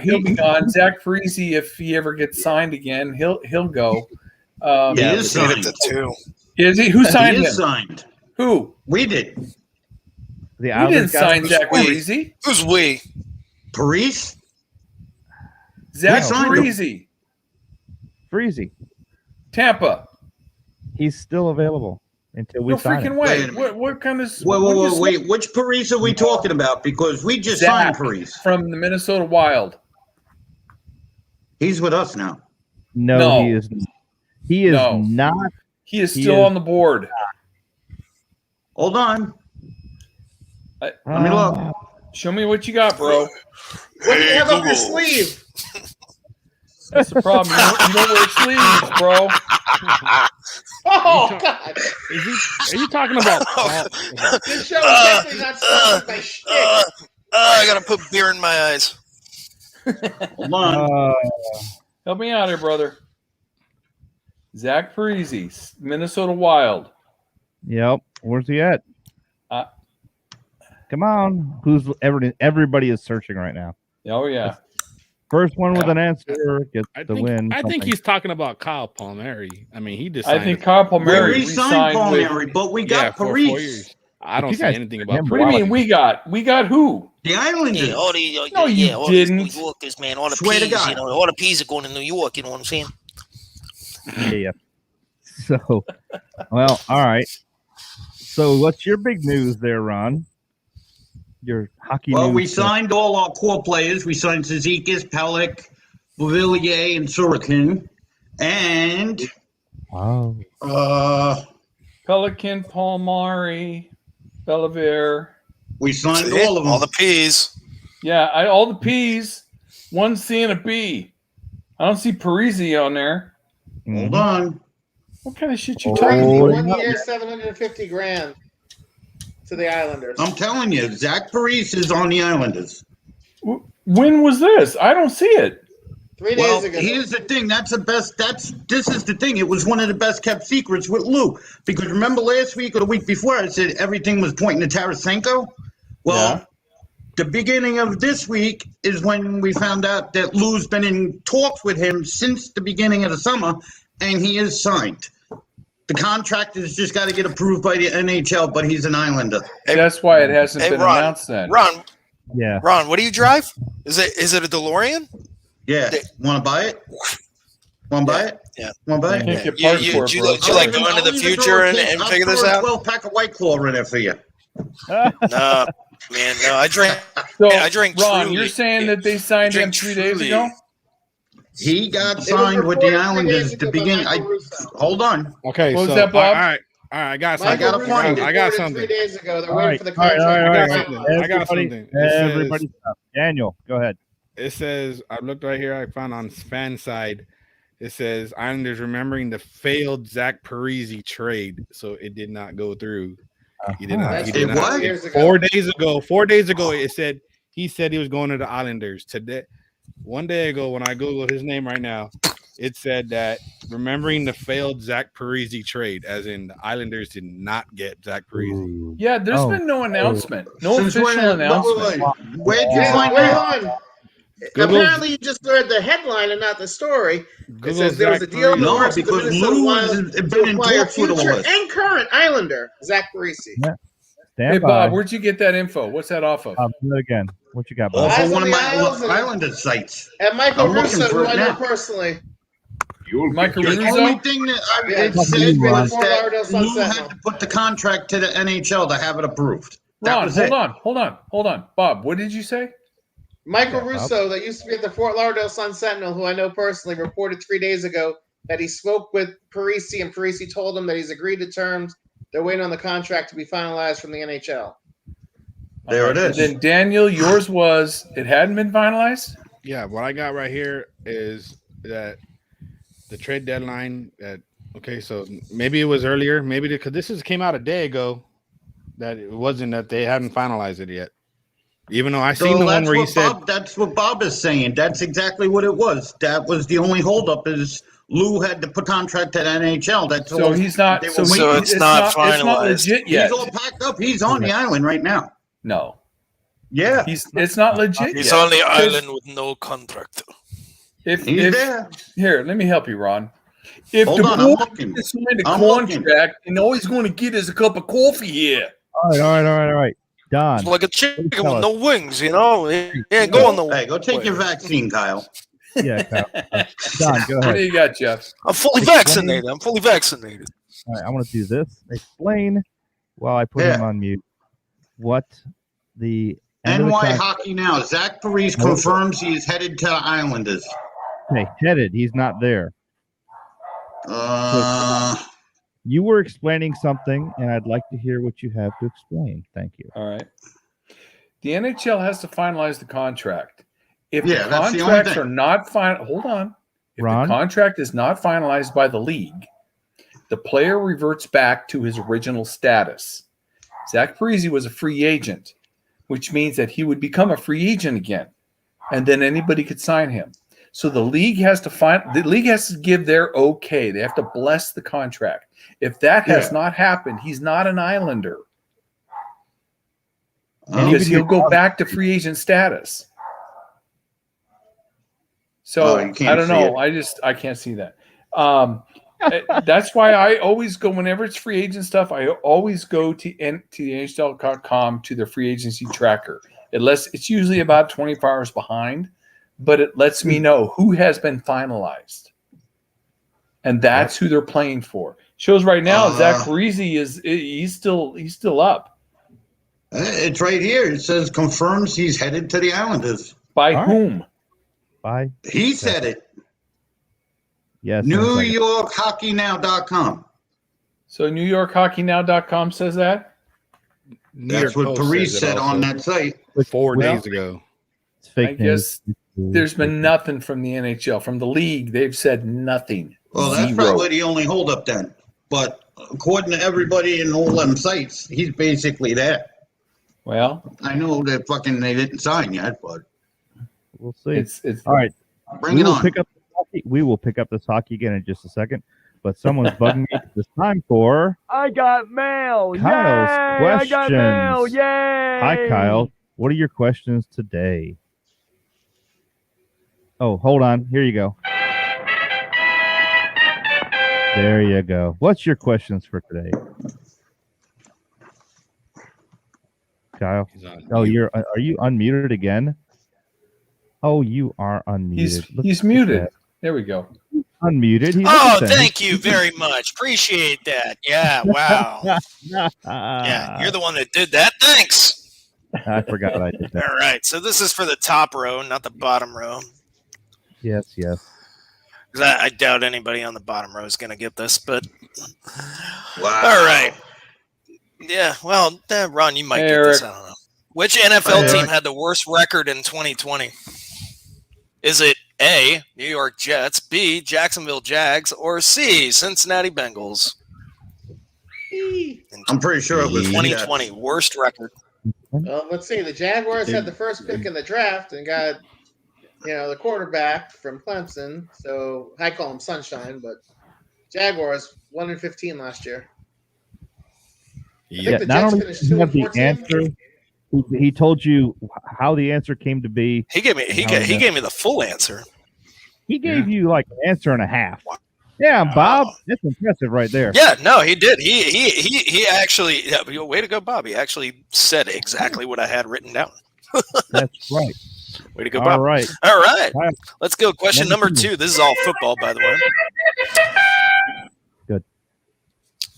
He'll be gone. Zach Parise, if he ever gets signed again, he'll go. He is Made signed. it to 2. Is he? Who signed He him? is signed. Who? We did. The We Islanders didn't got sign him. Zach Parise. Who's we? Parise? Zach signed him. Parise. Freezy. Tampa. He's still available until we No sign freaking him. way. Wait a minute. What kind of? Wait. Which Parise are we talking about? Because we just Zach signed Parise. from the Minnesota Wild. He's with us now. No, No. he is. He is No. not. He is He still is- on the board. Hold on. Let me look. Show me what you got, bro. What do you have up your Google. sleeve? That's the problem. You don't wear sleeves, bro. Oh God! Are you talking about? This show is definitely not sponsored by shit. I gotta put beer in my eyes. Hold on. Help me out here, brother. Zach Parise, Minnesota Wild. Yep. Where's he at? Uh, Come on. Everybody is searching right now. Oh yeah. First one with an answer gets the win. I think something. he's talking about Kyle Palmieri. I mean, he just. I think Kyle We Palmieri re-signed re-signed with. Palmieri, but we yeah, got for 4 Parise. years. I don't You see guys- anything about. What do you mean we got? We got who? The Islanders. Yeah, all the No, you all didn't. these New Yorkers, man, all the Swear to peas, God. all the peas are going to New York. You know what I'm saying? Yeah. So, well, all right. So, what's your big news there, Ron? Your hockey Well, news. we signed all our core players. We signed Zizekas, Pelech, Beauvillier, and Sorokin. And Wow. Pelican, Palmieri, Bellevere. we signed See? all of them. All the P's. Yeah, all the P's. One C and a B. I don't see Parise on there. Hold on. What kind of shit you Oh. talking Crazy, about? 1 year, $750,000 to the Islanders. I'm telling you, Zach Parise is on the Islanders. When was this? I don't see it. 3 days Well, ago. here's the thing. This is the thing. It was one of the best kept secrets with Lou. Because remember last week or the week before, I said everything was pointing to Tarasenko? Well, Yeah. the beginning of this week is when we found out that Lou's been in talks with him since the beginning of the summer, and he is signed. The contract has just got to get approved by the NHL, but he's an Islander. That's why it hasn't Hey, been Ron. announced then. Ron, Yeah. Ron, what do you drive? Is it a DeLorean? Yeah. Want to buy it? Want to buy it? Yeah. Want to buy You it? can't get You- parts you- for it, do you bro. like- do you like go into the future and figure this out? 12-pack of White Claw in it for you. No, man, no. I drink. So, I drink Ron, Truly. you're saying that they signed him Drink 3 days Truly. ago? He got It was signed with the reported 3 Islanders days the ago by beginning. Michael Russo. Hold on. Okay, What was so that, Bob? all right, I got something. Michael gotta Russo find it. I got reported something. 3 days ago. They're All waiting right. for the All right. contract. All right. I got All something. right. I got Everybody, something. It says- everybody stop. Daniel, go ahead. It says, I looked right here. I found on fan side. It says Islanders remembering the failed Zach Parise trade, so it did not go through. He did not. That's He It did not. what? years ago. 4 days ago. 4 days ago, it said he said he was going to the Islanders today. 1 day ago, when I Googled his name right now, it said that remembering the failed Zach Parise trade, as in the Islanders did not get Zach Parise. Yeah, there's Oh. been no announcement. No Since official when- announcement. Where'd you Wait, find wait, out? hold on. Google- Apparently, you just read the headline and not the story. It Google says there was a Zach deal in the No, works with the because Minnesota Lou Wild has to been in acquire talks with all future of us. and current Islander Zach Parise. Stand Hey, by. Bob, where'd you get that info? What's that off of? Do it again. What you got, Off Bob? of one of my Isles and- Islander sites. And Michael I'm looking Russo, for who it I know now. personally. You'll Michael get The Rizzo? only thing that Yeah, it he's said been was at Fort Lauderdale that Lou Sun had Sentinel. to put the contract to the NHL to have it approved. That Ron, was hold it. on. Bob, what did you say? Michael Yeah, Russo, that used to be at the Fort Lauderdale Sun Sentinel, who I know personally, reported 3 days ago that he spoke with Parise, and Parise told him that he's agreed to terms. They're waiting on the contract to be finalized from the NHL. There it And is. then Daniel, yours was it hadn't been finalized? Yeah, what I got right here is that the trade deadline that Okay, so maybe it was earlier. Maybe because came out a day ago. That it wasn't that they hadn't finalized it yet. Even though I seen the one where he said that's what Bob is saying. That's exactly what it was. That was the only holdup is Lou had to put contract at NHL. That's So all. he's not. They were So waiting. it's not It's not finalized. legit yet. He's all packed up. He's on the island right now. No, Yeah, it's not legit He's yet. on the island with no contract. he's there. Here, let me help you, Ron. If Hold the on, I'm boy looking. is signed a I'm contract, and all he's going to get is a cup of coffee here. All right. Don. It's like a chicken tell with us. no wings, you know? He ain't going nowhere. Hey, go take your vaccine, Kyle. Yeah, Kyle. Don, go What do ahead. you got, Jeff? I'm fully vaccinated. I'm fully vaccinated. All right, I want to do this. Explain while I put him on mute what the NY Hockey Now. Zach Parise confirms he is headed to the Islanders. Okay, headed. He's not there. You were explaining something, and I'd like to hear what you have to explain. Thank you. All right. The NHL has to finalize the contract. If Yeah, the that's the only contracts thing. are not final, hold on. If Ron? the contract is not finalized by the league, the player reverts back to his original status. Zach Parise was a free agent, which means that he would become a free agent again, and then anybody could sign him. So the league has to give their okay. They have to bless the contract. If that has not happened, he's not an Islander. Because he'll go back to free agent status. So I don't know. I can't see that. That's why I always go whenever it's free agent stuff. I always go to the NHL.com to their free agency tracker. It's usually about 24 hours behind, but it lets me know who has been finalized, and that's who they're playing for. Shows right now Zach Parise he's still up. It's right here. It says confirms he's headed to the Islanders. By whom? By he said it. Yes. NewYorkHockeyNow.com. So NewYorkHockeyNow.com says that? That's what Parise said on that site 4 days ago. It's fake news. Guess there's been nothing from the NHL. From the league, they've said nothing. Well, that's probably the only holdup then. But according to everybody in all them sites, he's basically there. Well, I know that they didn't sign yet, but we'll see. It's all right. Bring it on. We will pick up this hockey again in just a second. But someone's bugging me this time for I got mail. Kyle's Yay! questions. I got mail. Yay! Hi, Kyle. What are your questions today? Oh, hold on. Here you go. There you go. What's your questions for today? Kyle. Oh, are you unmuted again? Oh, you are unmuted. He's muted. There we go. Unmuted. Thank you very much. Appreciate that. Yeah, wow. Yeah, you're the one that did that. Thanks. I forgot I did that. All right, so this is for the top row, not the bottom row. Yes. I doubt anybody on the bottom row is going to get this, but wow. All right. Yeah, well, Ron, you might get this. I don't know. Which NFL team had the worst record in 2020? Is it A, New York Jets, B, Jacksonville Jags, or C, Cincinnati Bengals? I'm pretty sure it was 2020 worst record. Well, let's see. The Jaguars had the first pick in the draft and got, the quarterback from Clemson. So I call him Sunshine, but Jaguars 1-15 last year. Yeah, not only did you have the answer, he told you how the answer came to be. He gave me the full answer. He gave you like an answer and a half. Yeah, Bob, that's impressive right there. Yeah, no, he did. He actually, way to go, Bob. He actually said exactly what I had written down. That's right. Way to go, Bob. All right. Let's go. Question number 2. This is all football, by the way. Good.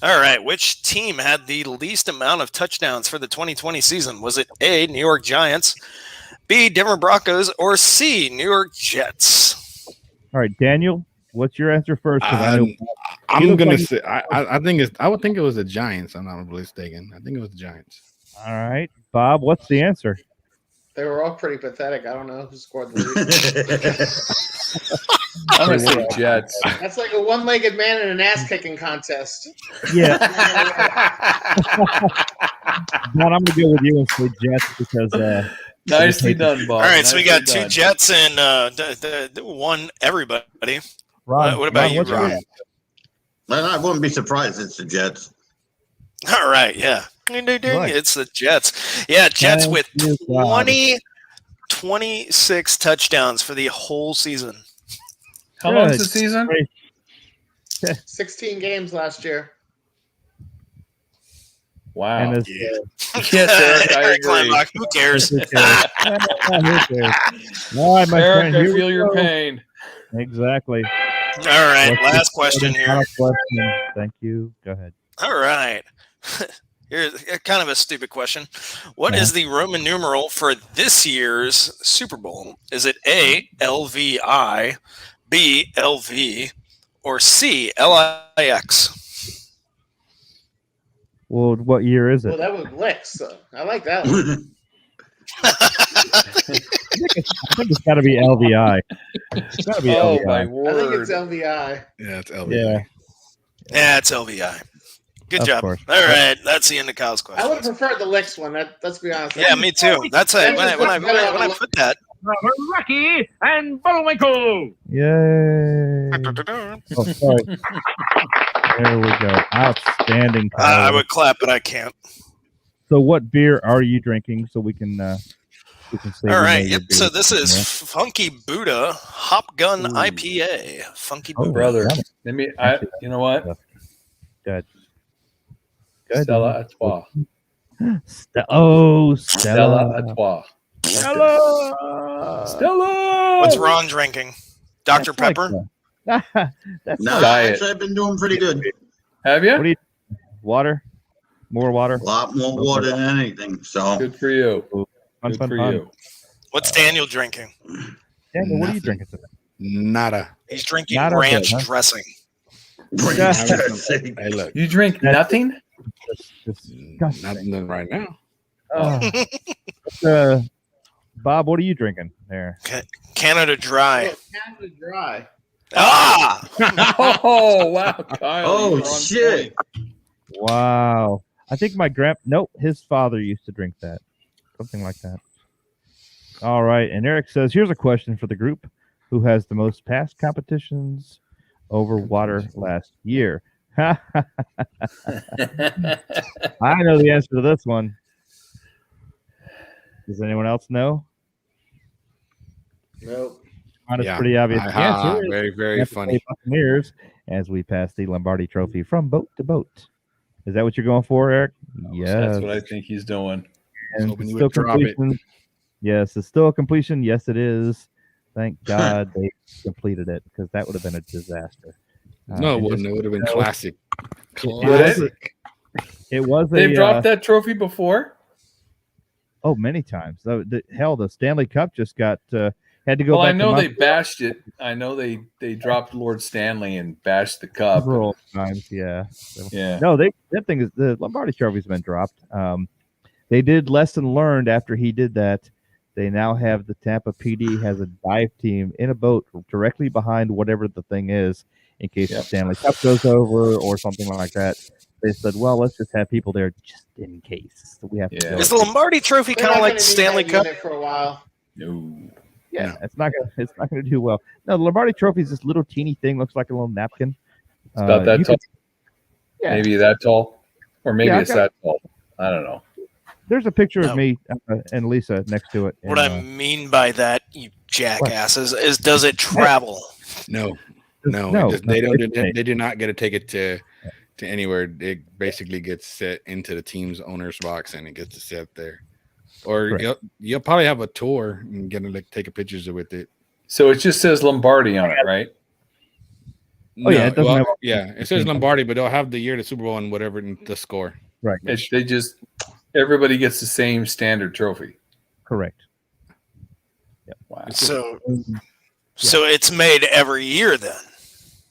All right. Which team had the least amount of touchdowns for the 2020 season? Was it A, New York Giants, B, Denver Broncos, or C, New York Jets? All right, Daniel, what's your answer first? I'm gonna say I would think it was the Giants. I'm not mistaken. I think it was the Giants. All right, Bob, what's the answer? They were all pretty pathetic. I don't know who scored the least. I'm going to say Jets. That's like a one-legged man in an ass-kicking contest. Yeah. But I'm going to go with you and say Jets because nicely done, Bob. All right, so we got Nicely two done. Jets and one everybody. Ron, What about you, what's your- Ron? I wouldn't be surprised it's the Jets. All right, yeah. Ding, ding, ding. Right. It's the Jets. Yeah, Jets Thank with you, God. 26 touchdowns for the whole season. How long's the season? 16 games last year. Wow. And it's, Yes, Eric, I Eric agree. Kleinbach, who cares? who cares? All right, my Eric, friend. I here we feel your go. pain. Exactly. All right, What's last the question here. final question? Thank you. Go ahead. All right. Here's kind of a stupid question. What is the Roman numeral for this year's Super Bowl? Is it A, LVI, B, LV, or C, LIX? Well, what year is it? Well, that was licks. So I like that one. I think it's got to be LVI. It's got to be Oh, LVI. my I think word. it's LVI. Yeah, it's LV. Yeah. Yeah, it's LVI. Good Of job. course. All right, that's the end of Kyle's I would have question. preferred the licks one. Let's be honest. Yeah, me too. That's it. When I put that. Rocky and Bullwinkle. Yay. Oh, sorry. There we go. Outstanding. I Kyle. would clap, but I can't. So, what beer are you drinking? So we can say. All we know right. your Yep. So beer. this is Funky Buddha Hop Gun Ooh. IPA. Funky Oh, Buddha. Brother, yummy. let me. You know what? Good. Good. Stella Artois. Stella. Stella Artois. Stella. Stella. What's Ron drinking? Dr. That's like Pepper? That's No, Diet. actually, I've been doing pretty good. Have you? What do you? Water. More water. A lot more water than anything. So Good for you. Fun, Good fun, for fun. you. What's Daniel drinking? Daniel, what are you Nothing. drinking today? Nada. He's drinking Not okay, ranch huh? dressing. Hey, look. You drink nothing? Disgusting. Nothing right now. Bob, what are you drinking there? Canada Dry. Oh, Canada Dry. Ah! Oh, wow, Kyle. Oh, you're on shit. point. Wow. I think my nope, his father used to drink that. Something like that. All right. And Eric says, here's a question for the group. Who has the most past competitions over water last year? I know the answer to this one. Does anyone else know? Nope. Mine is Yeah. pretty obvious. The answer is Very, very Tampa Bay funny. Buccaneers as we pass the Lombardi Trophy from boat to boat. Is that what you're going for, Eric? Yes. That's what I think he's doing. And hoping it's you still would drop it. completion. Yes, it's still a completion. Yes, it is. Thank God they completed it because that would have been a disaster. No, it and wouldn't. just- It would have been classic. Would it? Classic. It was They've a dropped that trophy before? many times. Hell, the Stanley Cup just got had to go. Well, I back know to they bashed it. I know they dropped Lord Stanley and bashed the cup. several times. Yeah. So- Yeah. No, that thing is the Lombardi Trophy's been dropped. They did lesson learned after he did that. They now have the Tampa PD has a dive team in a boat directly behind whatever the thing is in case the Stanley Cup goes over or something like that. They said, well, let's just have people there just in case. So we have to go. Is the Lombardi Trophy They're kind of not like gonna the need Stanley that Cup? unit for a while. No. Yeah, it's not gonna do well. No, the Lombardi Trophy is this little teeny thing, looks like a little napkin. It's about that you tall. Yeah. Maybe that tall. Or maybe Yeah, it's that tall. I don't know. There's a picture No. of me and Lisa next to it. What I mean by that, you jackasses, is does it travel? No, No, they don't. it's fake. They do not get to take it to anywhere. It basically gets set into the team's owner's box, and it gets to sit there. Or Correct. you'll probably have a tour and get to take a pictures with it. So it just says Lombardi on it, right? Oh, yeah, it doesn't have- it says Lombardi, but they'll have the year of the Super Bowl and whatever the score. Right. They just everybody gets the same standard trophy. Correct. Wow. So it's made every year then.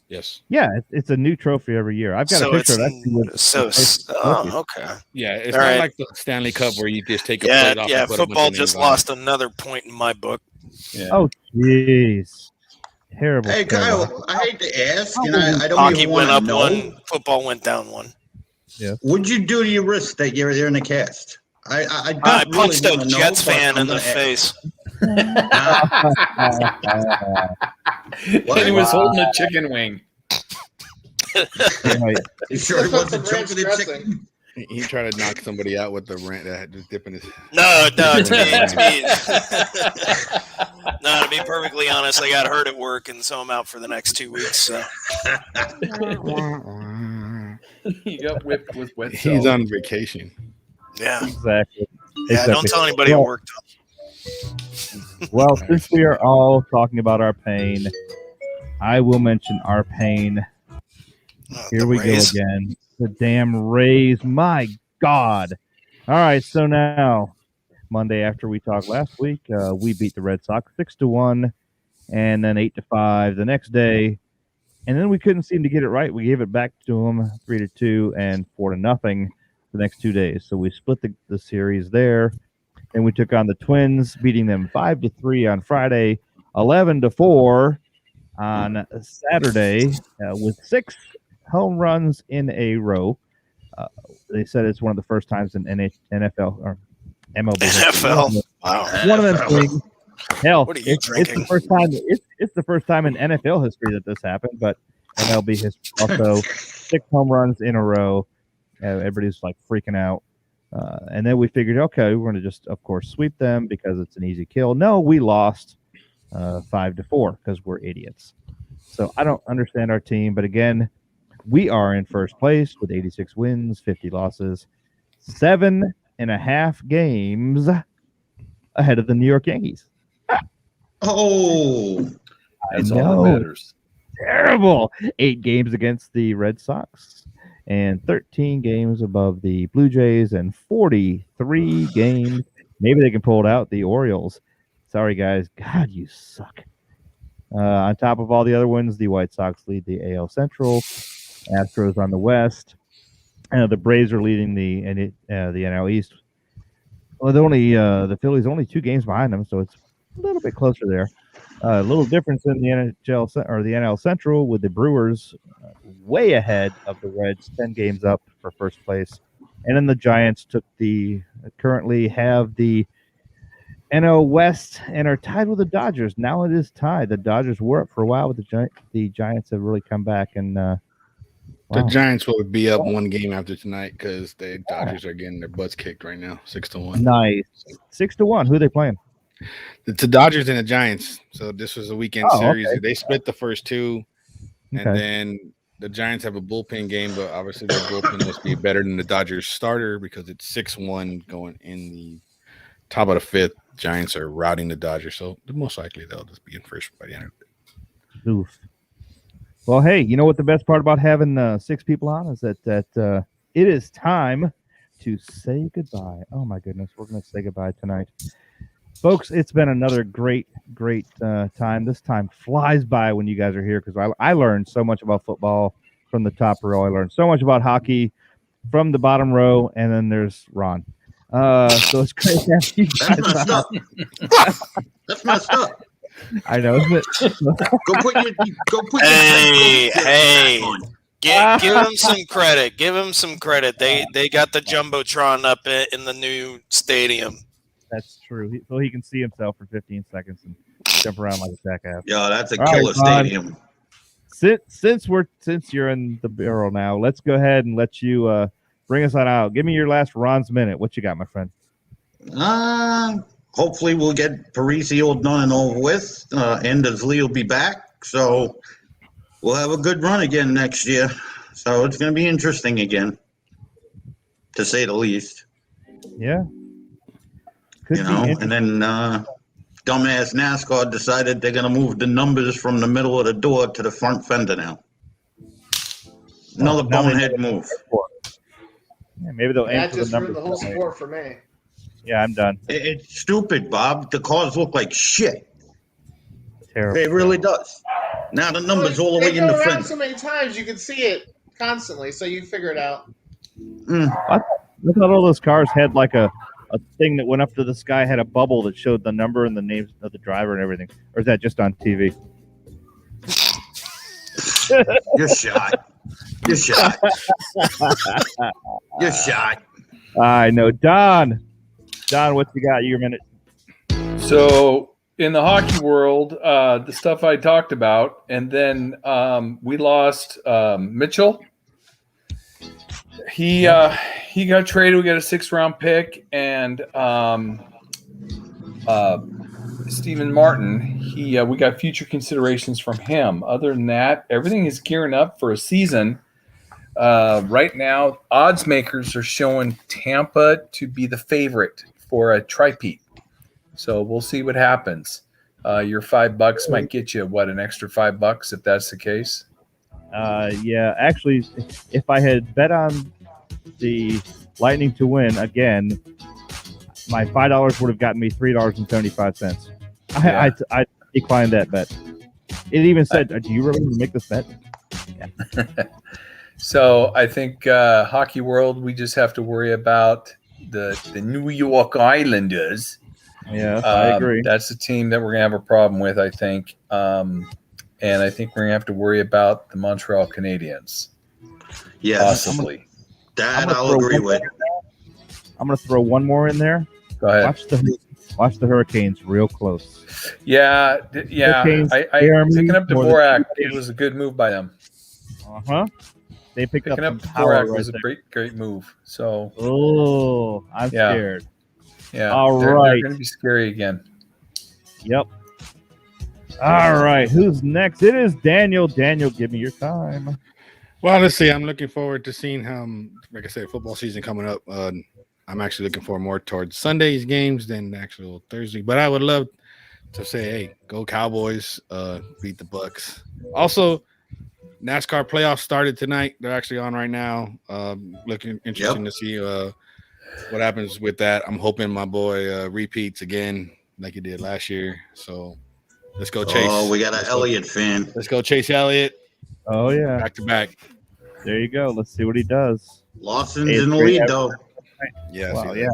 Yes. Yeah, it's a new trophy every year. I've got a picture of that. Okay. Yeah, it's All not right. like the Stanley Cup where you just take a Yeah, plate off. yeah. And put a bunch Football of just names on lost another point in my book. Yeah. Oh, jeez. Terrible. Hey, terrible. Kyle, I hate to ask, and I don't Hockey even went want to up know. one, football went down one. Yeah. What'd you do to your wrist that you're in the cast? I I don't punched really a want to know, Jets but fan I'm in the gonna ask. face. And he was holding a chicken wing. Right. You sure it Put some wasn't ranch chocolate dressing. chicken? He tried to knock somebody out with the rant that just dipping his. No, to be perfectly honest, I got hurt at work, and so I'm out for the next 2 weeks. So. He got whipped with wet He's salt. on vacation. Yeah. Exactly. Yeah, don't tell anybody at work. Well, since we are all talking about our pain, I will mention our pain. Here we go again. The damn Rays. My God. All right, so now, Monday after we talked last week, we beat the Red Sox 6-1 and then 8-5 the next day. And then we couldn't seem to get it right. We gave it back to them 3-2 and 4-0 the next 2 days. So we split the series there. And we took on the Twins, beating them 5-3 on Friday, 11-4 on Saturday, with 6 home runs in a row. They said it's one of the first times in NFL or MLB. NFL. Wow. One of them things. Hell, What are you it's drinking? the first time. It's the first time in NFL history that this happened, but MLB history also 6 home runs in a row. Everybody's like freaking out. And then we figured, okay, we're going to just, of course, sweep them because it's an easy kill. No, we lost 5-4 because we're idiots. So I don't understand our team. But again, we are in first place with 86 wins, 50 losses, 7.5 games ahead of the New York Yankees. Oh, that's all that matters. Terrible. 8 games against the Red Sox and 13 games above the Blue Jays and 43 games. Maybe they can pull it out. The Orioles. Sorry, guys. God, you suck. On top of all the other wins, the White Sox lead the AL Central. Astros on the West. The Braves are leading the NL East. Well, the Phillies only 2 games behind them, so it's a little bit closer there. A little difference in the NL Central with the Brewers way ahead of the Reds, 10 games up for first place. And then the Giants currently have the NL West and are tied with the Dodgers. Now it is tied. The Dodgers were up for a while, but the Giants have really come back. And the Giants will be up 1 game after tonight because the Dodgers are getting their butts kicked right now, 6-1. Nice, 6-1. Who are they playing? It's the Dodgers and the Giants. So this was a weekend series. Okay. They split the first 2, and then the Giants have a bullpen game, but obviously their bullpen must be better than the Dodgers starter because it's 6-1 going in the top of the 5th. Giants are routing the Dodgers, so most likely they'll just be in first by the end of it. Oof. Well, hey, you know what the best part about having 6 people on is that it is time to say goodbye. Oh my goodness, we're going to say goodbye tonight. Folks, it's been another great time. This time flies by when you guys are here because I learned so much about football from the top row. I learned so much about hockey from the bottom row, and then there's Ron. So it's great to have you guys. That's messed up. That's messed up. I know, isn't it? Go put Hey. Give him some credit. Give him some credit. They got the Jumbotron up in the new stadium. That's true. So he can see himself for 15 seconds and jump around like a jackass. Yeah, that's a killer stadium. Since you're in the barrel now, let's go ahead and let you bring us on out. Give me your last Ron's minute. What you got, my friend? Hopefully we'll get Parisi all done and over with. Endersley will be back, so we'll have a good run again next year. So it's going to be interesting again, to say the least. Yeah. And then dumbass NASCAR decided they're going to move the numbers from the middle of the door to the front fender now. Another bonehead move. Yeah, maybe they'll that just ruined the whole sport for me. Yeah, I'm done. It's stupid, Bob. The cars look like shit. Terrible. It really does. Now the number's all the They way in go the around front. so many times, you can see it constantly, so you figure it out. I thought all those cars had like a thing that went up to the sky, had a bubble that showed the number and the name of the driver and everything. Or is that just on TV? You're shot. You're shot. You're shot. I know. Don, what you got? Your minute. So in the hockey world, the stuff I talked about, and then we lost Mitchell. He got traded. We got a 6th-round pick, and Stephen Martin. We got future considerations from him. Other than that, everything is gearing up for a season. Right now, odds makers are showing Tampa to be the favorite for a tri-peat. So we'll see what happens. Your $5 might get you an extra $5 if that's the case. Yeah, actually, if I had bet on the Lightning to win again, my $5 would have gotten me $3.75. Yeah. I declined that bet. It even said, "Do you really make this bet?" Yeah. So I think hockey world, we just have to worry about the New York Islanders. Yeah, I agree. That's the team that we're gonna have a problem with, I think. And I think we're gonna have to worry about the Montreal Canadiens. Yes, possibly. That I'll agree with. I'm gonna throw one more in there. Go ahead. Watch the Hurricanes real close. Yeah. Hurricanes, I picking up Dvorak, it was a good move by them. They picked picking up up Dvorak was a great move. So. I'm scared. Yeah. All they're right. going to be scary again. Yep. All right. Who's next? It is Daniel. Daniel, give me your time. Well, let's see. I'm looking forward to seeing how, like I said, football season coming up. I'm actually looking forward more towards Sunday's games than the actual Thursday. But I would love to say, hey, go Cowboys, beat the Bucks. Also, NASCAR playoffs started tonight. They're actually on right now. Looking interesting to see what happens with that. I'm hoping my boy repeats again like he did last year. So let's go Chase. Oh, we got an Elliott fan. Let's go Chase Elliott. Oh, yeah. Back to back. There you go. Let's see what he does. Lawson's in the lead, though. Yeah. Wow, yeah.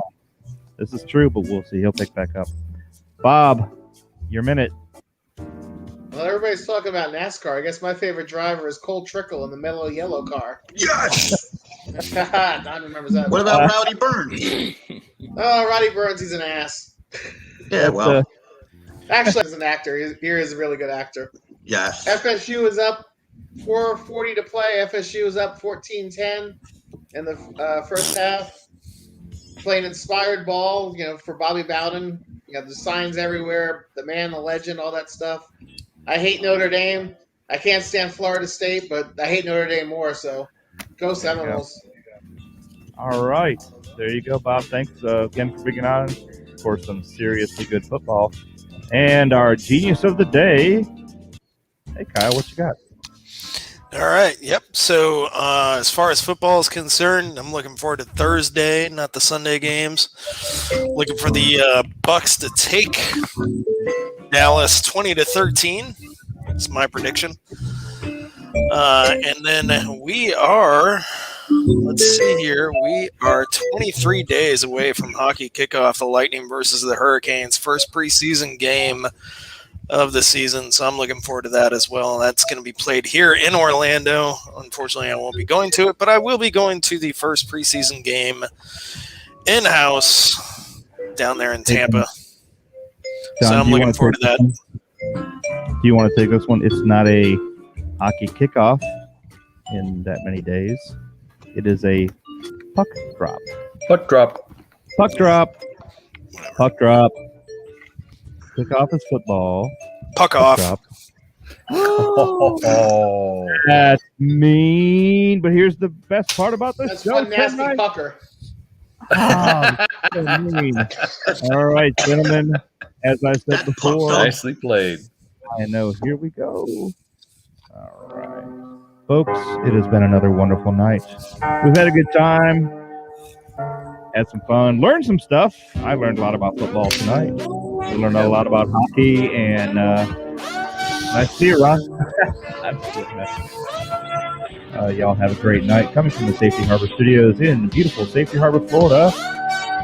This is true, but we'll see. He'll pick back up. Bob, your minute. Well, everybody's talking about NASCAR. I guess my favorite driver is Cole Trickle in the mellow yellow car. Yes! Don remembers that. What about Rowdy Burns? Oh, Roddy Burns, he's an ass. Yeah, well. Actually, as an actor, he is a really good actor. Yes. FSU is up 4:40 to play. FSU is up 14-10 in the first half. Playing inspired ball, for Bobby Bowden. You have the signs everywhere, the man, the legend, all that stuff. I hate Notre Dame. I can't stand Florida State, but I hate Notre Dame more, so go Seminoles. All right. There you go, Bob. Thanks again for being on for some seriously good football. And our genius of the day. Hey, Kyle, what you got? All right. Yep. So as far as football is concerned, I'm looking forward to Thursday, not the Sunday games. Looking for the Bucks to take Dallas 20-13. That's my prediction. And then we are, let's see here, we are 23 days away from hockey kickoff, the Lightning versus the Hurricanes, first preseason game of the season, so I'm looking forward to that as well. That's going to be played here in Orlando. Unfortunately, I won't be going to it, but I will be going to the first preseason game in-house down there in Tampa. Don, so I'm looking forward to that. Do you want to take this one? It's not a hockey kickoff in that many days. It is a puck drop. Puck drop. Puck drop. Puck drop. Kickoff is football. Puck off. Drop. Oh, that's mean. But here's the best part about this. That's one nasty pucker. Oh, so mean. All right, gentlemen. As I said before, nicely played. I know. Here we go. All right, folks. It has been another wonderful night. We've had a good time. Had some fun. Learned some stuff. I learned a lot about football tonight. We learned a lot about hockey, and Nice to see you, Ron. Y'all have a great night. Coming from the Safety Harbor Studios in beautiful Safety Harbor, Florida.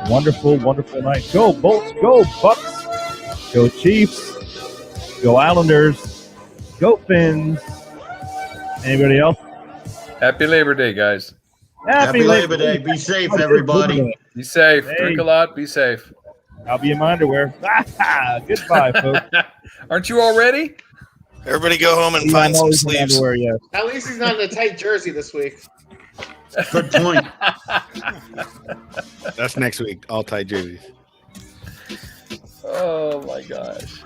Wonderful, wonderful night. Go Bolts, go Bucks, go Chiefs, go Islanders, go Finns. Anybody else? Happy Labor Day, guys. Happy Labor Day. Be safe, everybody. Be safe. Hey. Drink a lot. Be safe. I'll be in my underwear. Goodbye, folks. Aren't you all ready? Everybody go home and find some sleeves. Underwear, yes. At least he's not in a tight jersey this week. Good point. That's next week. All tight jerseys. Oh my gosh.